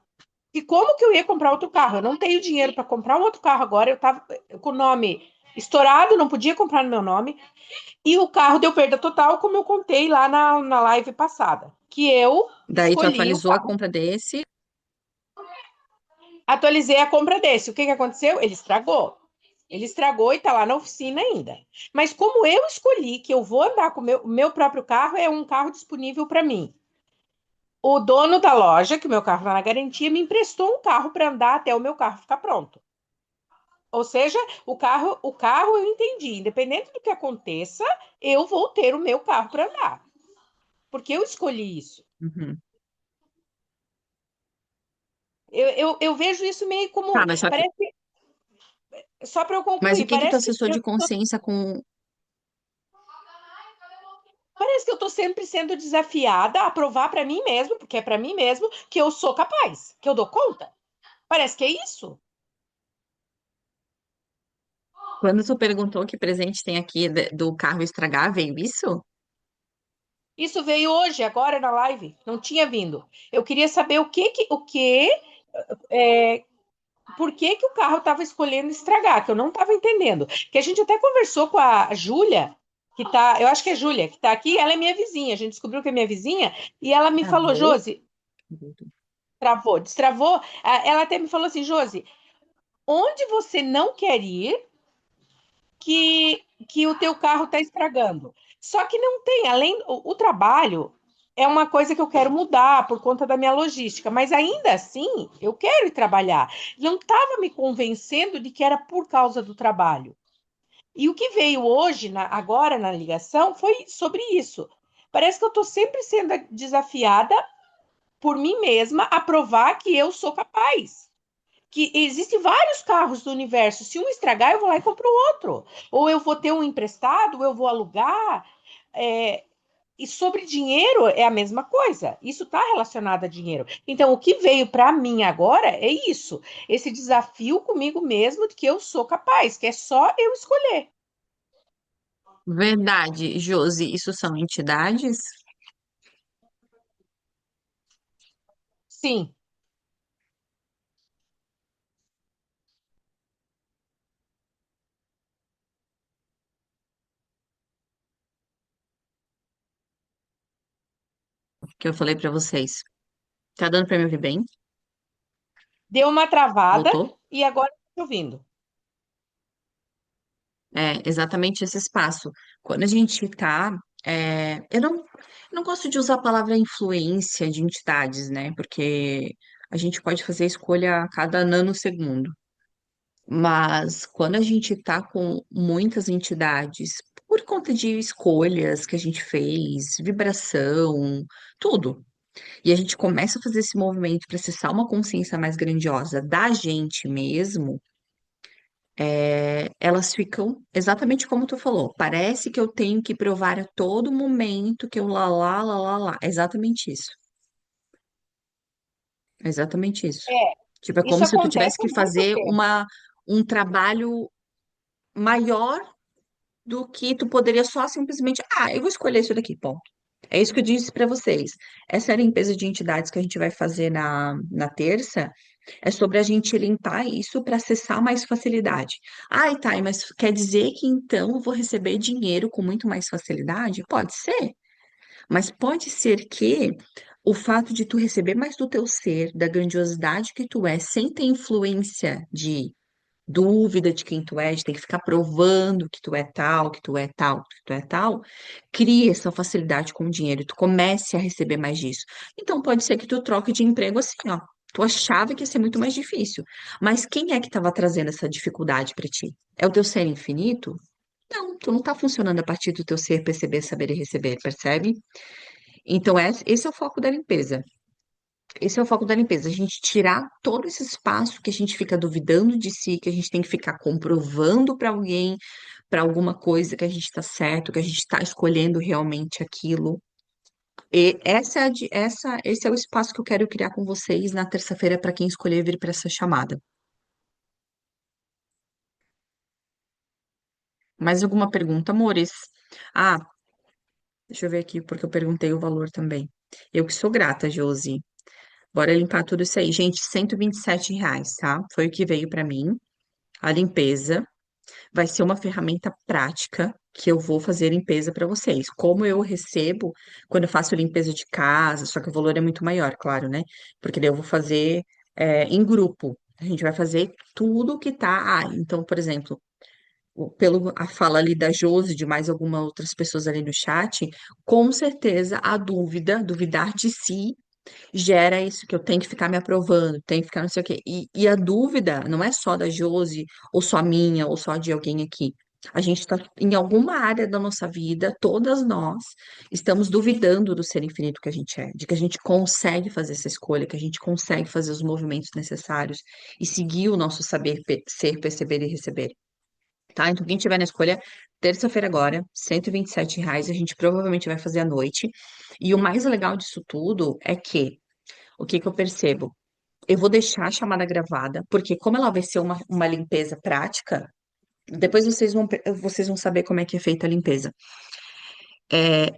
E como que eu ia comprar outro carro? Eu não tenho dinheiro para comprar um outro carro agora. Eu estava com o nome estourado, não podia comprar no meu nome. E o carro deu perda total, como eu contei lá na live passada. Que eu Daí tu escolhi o atualizou a carro, compra desse. atualizei a compra desse. O que aconteceu? Ele estragou. Ele estragou e tá lá na oficina ainda. Mas como eu escolhi que eu vou andar com o meu próprio carro, é um carro disponível para mim. O dono da loja, que o meu carro está na garantia, me emprestou um carro para andar até o meu carro ficar pronto. Ou seja, o carro eu entendi. Independente do que aconteça, eu vou ter o meu carro para andar. Porque eu escolhi isso. Uhum. Eu vejo isso meio Tá, como. mas só que. Parece, só para eu Mas o concluir, que que tu parece que acessou de consciência com. parece que eu estou sempre sendo desafiada a provar para mim mesmo, porque é para mim mesmo, que eu sou capaz, que eu dou conta. Parece que é isso. Quando tu perguntou que presente tem aqui do carro estragar, veio isso? Isso veio hoje, agora na live. Não tinha vindo. Eu queria saber por que que o carro estava escolhendo estragar, que eu não estava entendendo. Que a gente até conversou com a Júlia, que tá, eu acho que é Júlia, que está aqui, ela é minha vizinha. A gente descobriu que é minha vizinha e ela me falou, Travou. Josi, travou, destravou. Ela até me falou assim, Josi, onde você não quer ir, que, que o teu carro está estragando. Só que não tem, além o trabalho é uma coisa que eu quero mudar por conta da minha logística, mas ainda assim eu quero ir trabalhar. Não estava me convencendo de que era por causa do trabalho. E o que veio hoje, agora na ligação, foi sobre isso. Parece que eu estou sempre sendo desafiada por mim mesma a provar que eu sou capaz. Que existem vários carros do universo. Se um estragar, eu vou lá e compro outro. Ou eu vou ter um emprestado, ou eu vou alugar. É, e sobre dinheiro é a mesma coisa. Isso está relacionado a dinheiro. Então, o que veio para mim agora é isso: esse desafio comigo mesmo de que eu sou capaz, que é só eu escolher. Verdade, Josi, isso são entidades? Sim, Que eu falei pra vocês. Tá dando pra me ouvir bem? deu uma travada Voltou? e agora estou ouvindo. É exatamente esse espaço. Quando a gente tá. Eu não gosto de usar a palavra influência de entidades, né? Porque a gente pode fazer escolha a cada nanosegundo. Mas quando a gente tá com muitas entidades, por conta de escolhas que a gente fez, vibração, tudo. E a gente começa a fazer esse movimento para acessar uma consciência mais grandiosa da gente mesmo, elas ficam exatamente como tu falou. Parece que eu tenho que provar a todo momento que eu lá, lá, lá, lá, lá. É exatamente isso. É exatamente isso. É, Tipo, é isso como se tu acontece tivesse há que muito fazer tempo. um trabalho maior do que tu poderia só simplesmente, eu vou escolher isso daqui, ponto. É isso que eu disse para vocês. Essa é a limpeza de entidades que a gente vai fazer na terça. É sobre a gente limpar isso para acessar mais facilidade. Ai, tá, mas quer dizer que então eu vou receber dinheiro com muito mais facilidade? Pode ser, mas pode ser que o fato de tu receber mais do teu ser, da grandiosidade que tu é, sem ter influência de dúvida de quem tu é, de ter que ficar provando que tu é tal, que tu é tal, que tu é tal, cria essa facilidade com o dinheiro, tu comece a receber mais disso. Então pode ser que tu troque de emprego assim, ó. Tu achava que ia ser muito mais difícil, mas quem é que estava trazendo essa dificuldade para ti? É o teu ser infinito? Não, tu não tá funcionando a partir do teu ser perceber, saber e receber, percebe? Então esse é o foco da limpeza. Esse é o foco da limpeza, a gente tirar todo esse espaço que a gente fica duvidando de si, que a gente tem que ficar comprovando para alguém, para alguma coisa que a gente está certo, que a gente está escolhendo realmente aquilo. E esse é o espaço que eu quero criar com vocês na terça-feira para quem escolher vir para essa chamada. Mais alguma pergunta, amores? Ah, deixa eu ver aqui, porque eu perguntei o valor também. Eu que sou grata, Josi. Bora limpar tudo isso aí. Gente, R$ 127, tá? Foi o que veio para mim. A limpeza vai ser uma ferramenta prática que eu vou fazer limpeza para vocês. Como eu recebo quando eu faço limpeza de casa, só que o valor é muito maior, claro, né? Porque daí eu vou fazer em grupo. A gente vai fazer tudo que tá. Então, por exemplo, pelo a fala ali da Josi, de mais algumas outras pessoas ali no chat, com certeza a dúvida, duvidar de si gera isso que eu tenho que ficar me aprovando, tenho que ficar não sei o quê. E a dúvida não é só da Josi, ou só minha, ou só de alguém aqui. A gente está em alguma área da nossa vida, todas nós estamos duvidando do ser infinito que a gente é, de que a gente consegue fazer essa escolha, que a gente consegue fazer os movimentos necessários e seguir o nosso saber ser, perceber e receber. Tá? Então, quem tiver na escolha, terça-feira agora, R$ 127, a gente provavelmente vai fazer à noite. E o mais legal disso tudo é que o que que eu percebo? Eu vou deixar a chamada gravada, porque como ela vai ser uma limpeza prática, depois vocês vão saber como é que é feita a limpeza.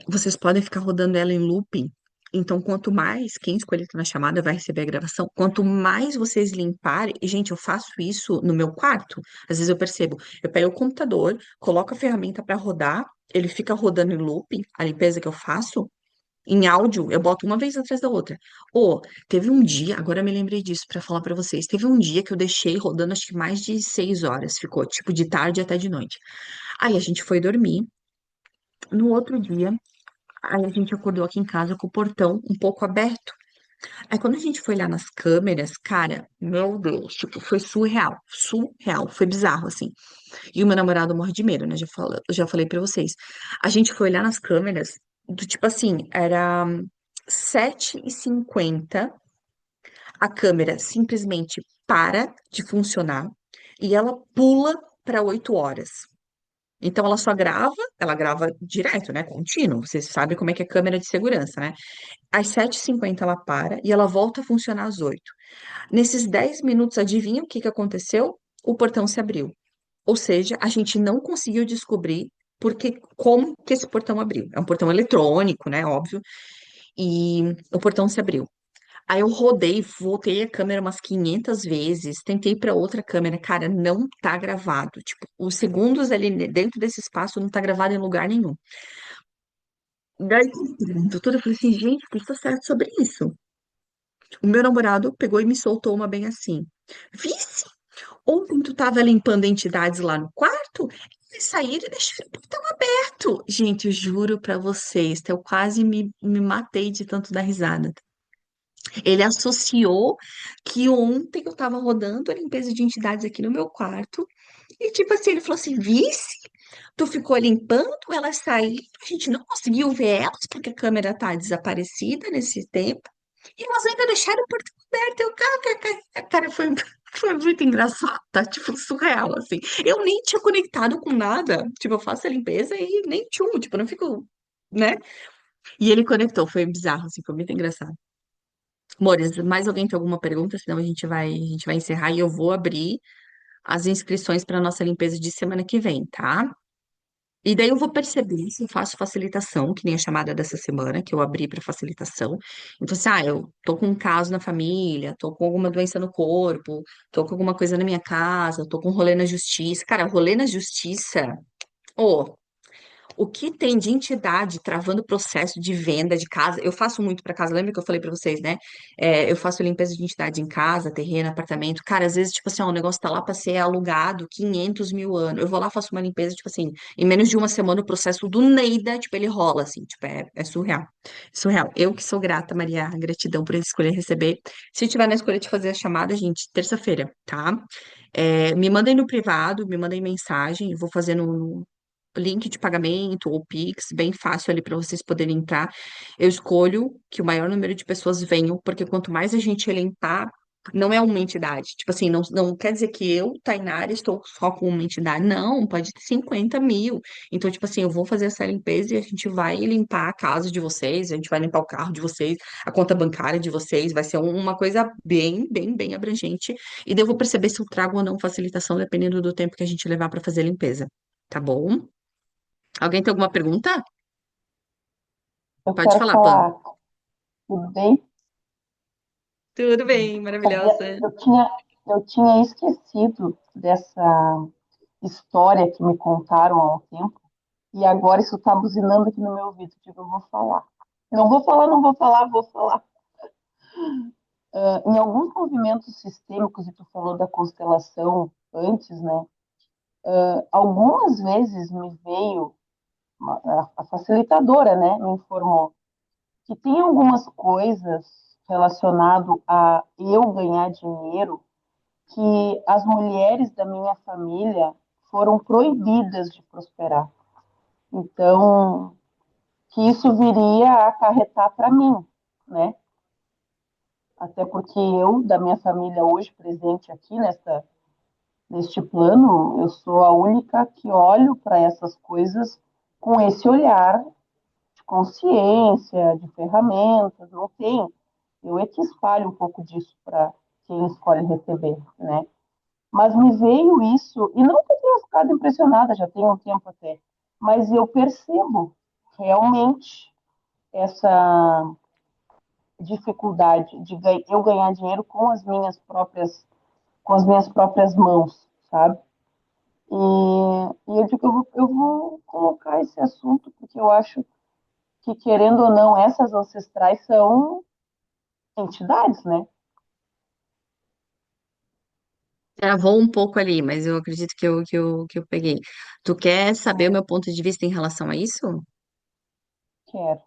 Vocês podem ficar rodando ela em looping. Então, quanto mais quem escolher estar na chamada vai receber a gravação, quanto mais vocês limparem, e gente, eu faço isso no meu quarto. Às vezes eu percebo, eu pego o computador, coloco a ferramenta para rodar, ele fica rodando em looping, a limpeza que eu faço, Em áudio, eu boto uma vez atrás da outra. Ô, teve um dia, agora eu me lembrei disso pra falar pra vocês. Teve um dia que eu deixei rodando acho que mais de 6 horas, ficou tipo de tarde até de noite. Aí a gente foi dormir. No outro dia, aí a gente acordou aqui em casa com o portão um pouco aberto. Aí quando a gente foi lá nas câmeras, cara, meu Deus, tipo, foi surreal, surreal, foi bizarro assim. E o meu namorado morre de medo, né? Já falei pra vocês. A gente foi olhar nas câmeras, do tipo assim, era 7h50, a câmera simplesmente para de funcionar e ela pula para 8 horas. Então ela grava direto, né? Contínuo. Vocês sabem como é que é câmera de segurança, né? Às 7h50 ela para e ela volta a funcionar às 8. Nesses 10 minutos, adivinha o que que aconteceu? O portão se abriu. Ou seja, a gente não conseguiu descobrir como que esse portão abriu. É um portão eletrônico, né? Óbvio. E o portão se abriu. Aí eu rodei, voltei a câmera umas 500 vezes, tentei para outra câmera, cara, não tá gravado. Tipo, os segundos ali dentro desse espaço não tá gravado em lugar nenhum. Daí, doutora, eu falei assim, gente, o que está certo sobre isso? O meu namorado pegou e me soltou uma bem assim. Vice, ontem tu tava limpando entidades lá no quarto? Eles saíram e deixaram o portão aberto. Gente, eu juro pra vocês, eu quase me matei de tanto dar risada. Ele associou que ontem eu tava rodando a limpeza de entidades aqui no meu quarto. E tipo assim, ele falou assim, Vice, tu ficou limpando, elas saíram, a gente não conseguiu ver elas porque a câmera tá desaparecida nesse tempo. E elas ainda deixaram o portão aberto. Eu, cara, foi muito engraçado, tá? Tipo, surreal, assim. Eu nem tinha conectado com nada. Tipo, eu faço a limpeza e nem tchum, tipo, eu não fico, né? E ele conectou, foi bizarro, assim, foi muito engraçado. Mores, mais alguém tem alguma pergunta? Senão a gente vai encerrar e eu vou abrir as inscrições para nossa limpeza de semana que vem, tá? E daí eu vou perceber se eu faço facilitação, que nem a chamada dessa semana, que eu abri para facilitação. Então, assim, eu tô com um caso na família, tô com alguma doença no corpo, tô com alguma coisa na minha casa, tô com um rolê na justiça. Cara, rolê na justiça, ô, o que tem de entidade travando o processo de venda de casa? Eu faço muito para casa, lembra que eu falei para vocês, né? Eu faço limpeza de entidade em casa, terreno, apartamento. Cara, às vezes, tipo assim, ó, o negócio tá lá para ser alugado 500 mil anos. Eu vou lá, faço uma limpeza, tipo assim, em menos de uma semana o processo do Neida, tipo, ele rola, assim, tipo, é surreal. Surreal. Eu que sou grata, Maria, gratidão por escolher receber. Se tiver na escolha de fazer a chamada, gente, terça-feira, tá? Me mandem no privado, me mandem mensagem, eu vou fazer no link de pagamento ou Pix, bem fácil ali para vocês poderem entrar. Eu escolho que o maior número de pessoas venham, porque quanto mais a gente elencar, não é uma entidade. Tipo assim, não quer dizer que eu, Tainara, estou só com uma entidade. Não, pode ter 50 mil. Então, tipo assim, eu vou fazer essa limpeza e a gente vai limpar a casa de vocês, a gente vai limpar o carro de vocês, a conta bancária de vocês, vai ser uma coisa bem, bem, bem abrangente. E daí eu vou perceber se eu trago ou não facilitação, dependendo do tempo que a gente levar para fazer a limpeza. Tá bom? Alguém tem alguma pergunta? Eu Pode quero falar, Pan. falar, tudo bem? Tudo bem, Sabia, maravilhosa. eu tinha esquecido dessa história que me contaram há um tempo, e agora isso está buzinando aqui no meu ouvido. Digo, eu vou falar. Não vou falar, não vou falar, vou falar. Em alguns movimentos sistêmicos, e tu falou da constelação antes, né? Algumas vezes me veio, a facilitadora, né? Me informou que tem algumas coisas relacionado a eu ganhar dinheiro que as mulheres da minha família foram proibidas de prosperar. Então, que isso viria a acarretar para mim, né? Até porque eu, da minha família hoje presente aqui neste plano, eu sou a única que olho para essas coisas com esse olhar de consciência, de ferramentas, não tem. Eu é que espalho um pouco disso para quem escolhe receber, né? Mas me veio isso, e não que eu tenha ficado impressionada, já tem um tempo até, mas eu percebo realmente essa dificuldade de eu ganhar dinheiro com as minhas próprias mãos, sabe? E eu digo que eu vou colocar esse assunto porque eu acho que, querendo ou não, essas ancestrais são entidades, né? Travou um pouco ali, mas eu acredito que eu peguei. Tu quer saber o meu ponto de vista em relação a isso? Quero.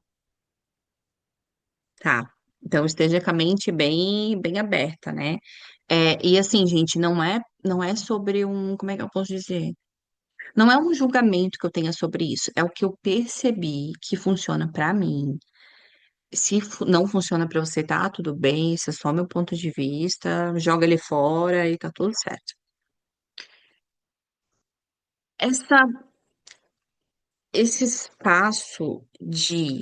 Tá. Então esteja com a mente bem aberta, né? E assim, gente, não é sobre um, como é que eu posso dizer? Não é um julgamento que eu tenha sobre isso, é o que eu percebi que funciona pra mim. Se não funciona pra você, tá tudo bem, esse é só meu ponto de vista, joga ele fora e tá tudo certo. Essa, esse espaço de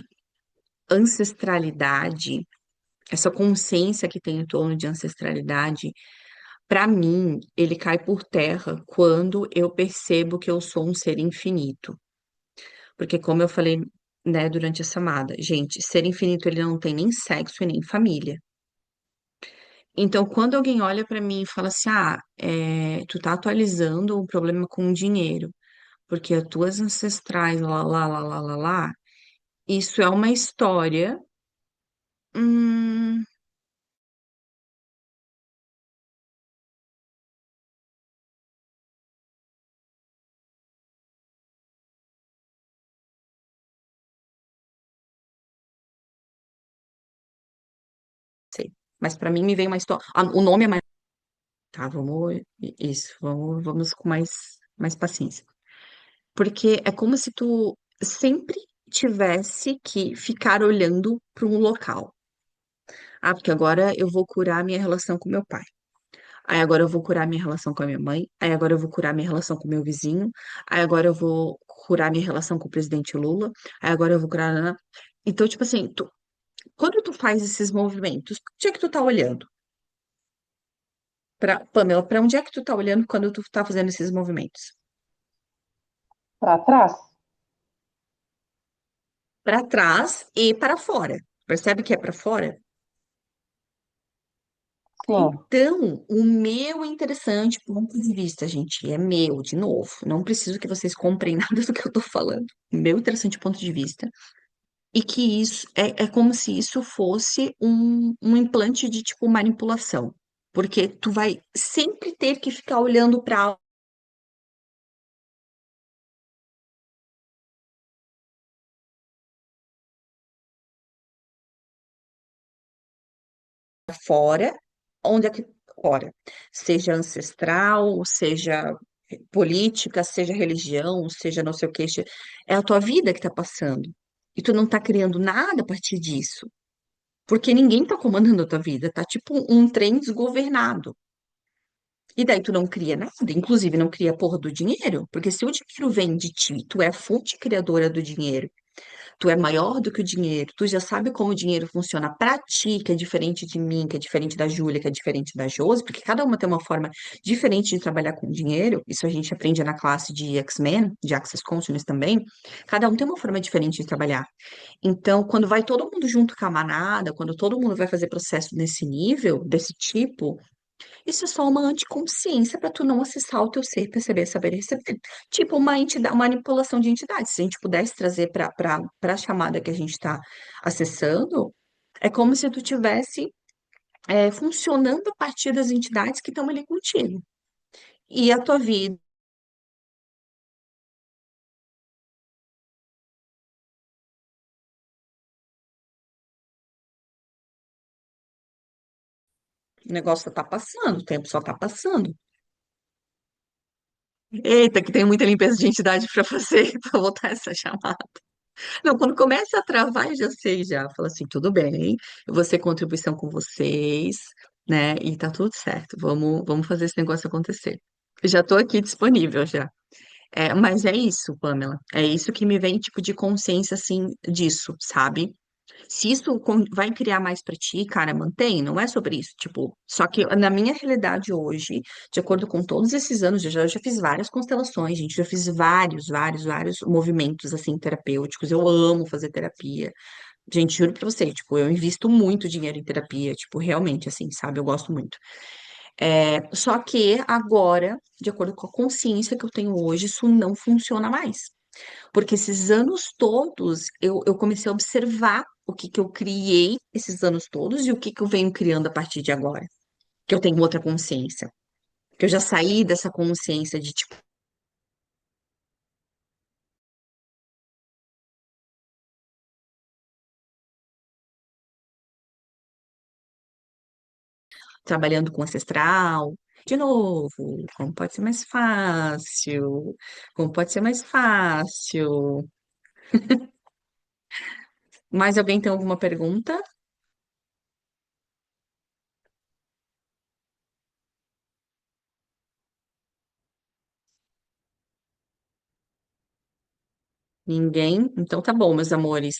ancestralidade, essa consciência que tem em torno de ancestralidade, para mim, ele cai por terra quando eu percebo que eu sou um ser infinito. Porque, como eu falei, né, durante a chamada, gente, ser infinito ele não tem nem sexo e nem família. Então, quando alguém olha para mim e fala assim, tu tá atualizando um problema com dinheiro, porque as tuas ancestrais, lá, lá, lá, lá, lá, lá, isso é uma história, hum, sei, mas para mim me vem uma história, o nome é mais, tá, vamos com mais paciência. Porque é como se tu sempre tivesse que ficar olhando para um local. Ah, porque agora eu vou curar minha relação com meu pai. Aí agora eu vou curar minha relação com a minha mãe. Aí agora eu vou curar minha relação com o meu vizinho. Aí agora eu vou curar minha relação com o presidente Lula. Aí agora eu vou curar. Então, tipo assim, quando tu faz esses movimentos, onde é que tu tá olhando? Pamela, pra onde é que tu tá olhando quando tu tá fazendo esses movimentos? Para trás? Para trás e para fora. Percebe que é para fora? Sim. Então, o meu interessante ponto de vista, gente, é meu, de novo. Não preciso que vocês comprem nada do que eu tô falando. Meu interessante ponto de vista. E que isso é como se isso fosse um implante de tipo manipulação. Porque tu vai sempre ter que ficar olhando para fora, onde é que fora, seja ancestral, seja política, seja religião, seja não sei o que, é a tua vida que está passando. E tu não está criando nada a partir disso, porque ninguém está comandando a tua vida, tá tipo um trem desgovernado. E daí tu não cria nada, inclusive não cria a porra do dinheiro, porque se o dinheiro vem de ti, tu é a fonte criadora do dinheiro, tu é maior do que o dinheiro, tu já sabe como o dinheiro funciona pra ti, que é diferente de mim, que é diferente da Júlia, que é diferente da Josi, porque cada uma tem uma forma diferente de trabalhar com dinheiro, isso a gente aprende na classe de X-Men, de Access Consciousness também, cada um tem uma forma diferente de trabalhar. Então, quando vai todo mundo junto com a manada, quando todo mundo vai fazer processo nesse nível, desse tipo, isso é só uma anticonsciência para tu não acessar o teu ser, perceber, saber receber. Tipo uma entidade, manipulação de entidades. Se a gente pudesse trazer para a chamada que a gente está acessando, é como se tu tivesse funcionando a partir das entidades que estão ali contigo. E a tua vida, o negócio tá passando, o tempo só tá passando. Eita, que tem muita limpeza de entidade para fazer para voltar essa chamada. Não, quando começa a travar, eu já sei já. Fala assim, tudo bem, eu vou ser contribuição com vocês, né? E tá tudo certo. Vamos fazer esse negócio acontecer. Eu já tô aqui disponível já. Mas é isso, Pamela. É isso que me vem, tipo, de consciência, assim, disso, sabe? Se isso vai criar mais pra ti, cara, mantém, não é sobre isso, tipo, só que na minha realidade hoje, de acordo com todos esses anos, eu já fiz várias constelações, gente, já fiz vários movimentos, assim, terapêuticos, eu amo fazer terapia, gente, juro pra você, tipo, eu invisto muito dinheiro em terapia, tipo, realmente, assim, sabe, eu gosto muito. Só que agora, de acordo com a consciência que eu tenho hoje, isso não funciona mais. Porque esses anos todos eu comecei a observar o que que eu criei esses anos todos e o que que eu venho criando a partir de agora, que eu tenho outra consciência, que eu já saí dessa consciência de tipo trabalhando com ancestral. De novo, como pode ser mais fácil? Como pode ser mais fácil? Mais alguém tem alguma pergunta? Ninguém? Então tá bom, meus amores.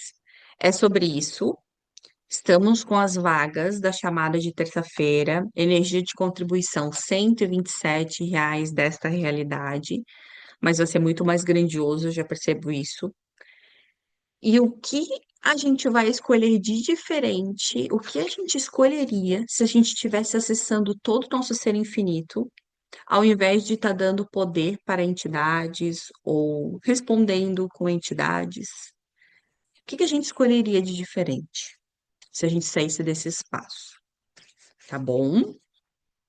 É sobre isso. Estamos com as vagas da chamada de terça-feira, energia de contribuição R$ 127 desta realidade, mas vai ser muito mais grandioso, eu já percebo isso. E o que a gente vai escolher de diferente, o que a gente escolheria se a gente estivesse acessando todo o nosso ser infinito, ao invés de estar dando poder para entidades ou respondendo com entidades? O que que a gente escolheria de diferente se a gente saísse desse espaço? Tá bom?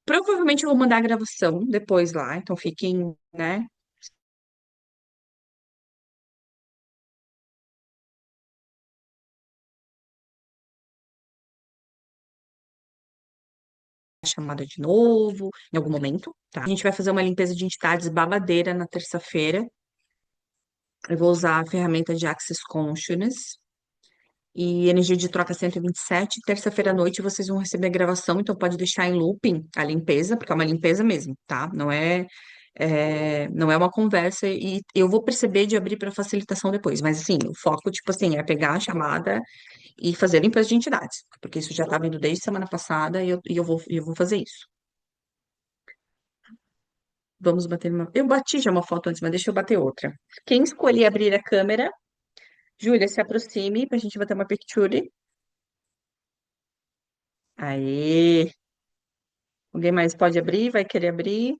Provavelmente eu vou mandar a gravação depois lá, então fiquem, né, chamada de novo, em algum momento, tá? A gente vai fazer uma limpeza de entidades babadeira na terça-feira. Eu vou usar a ferramenta de Access Consciousness e energia de troca 127. Terça-feira à noite vocês vão receber a gravação, então pode deixar em looping a limpeza, porque é uma limpeza mesmo, tá? Não é uma conversa e eu vou perceber de abrir para facilitação depois, mas assim, o foco, tipo assim, é pegar a chamada e fazer a limpeza de entidades, porque isso já tá vindo desde semana passada e eu vou fazer isso. Vamos bater uma. Eu bati já uma foto antes, mas deixa eu bater outra. Quem escolher abrir a câmera, Júlia, se aproxime pra gente bater uma picture. Aê! Alguém mais pode abrir? Vai querer abrir?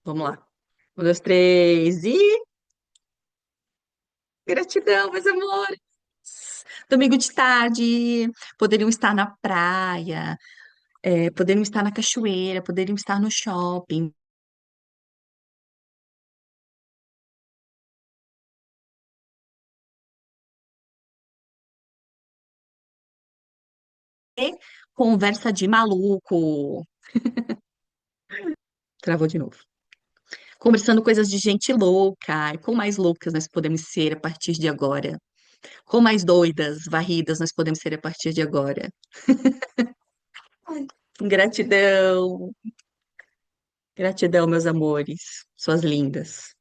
Vamos lá. Um, dois, três e. Gratidão, meus amores! Domingo de tarde, poderiam estar na praia, poderiam estar na cachoeira, poderiam estar no shopping, conversa de maluco. Travou de novo. Conversando coisas de gente louca. E quão mais loucas nós podemos ser a partir de agora? Quão mais doidas, varridas nós podemos ser a partir de agora? Ai, gratidão, gratidão, meus amores, suas lindas.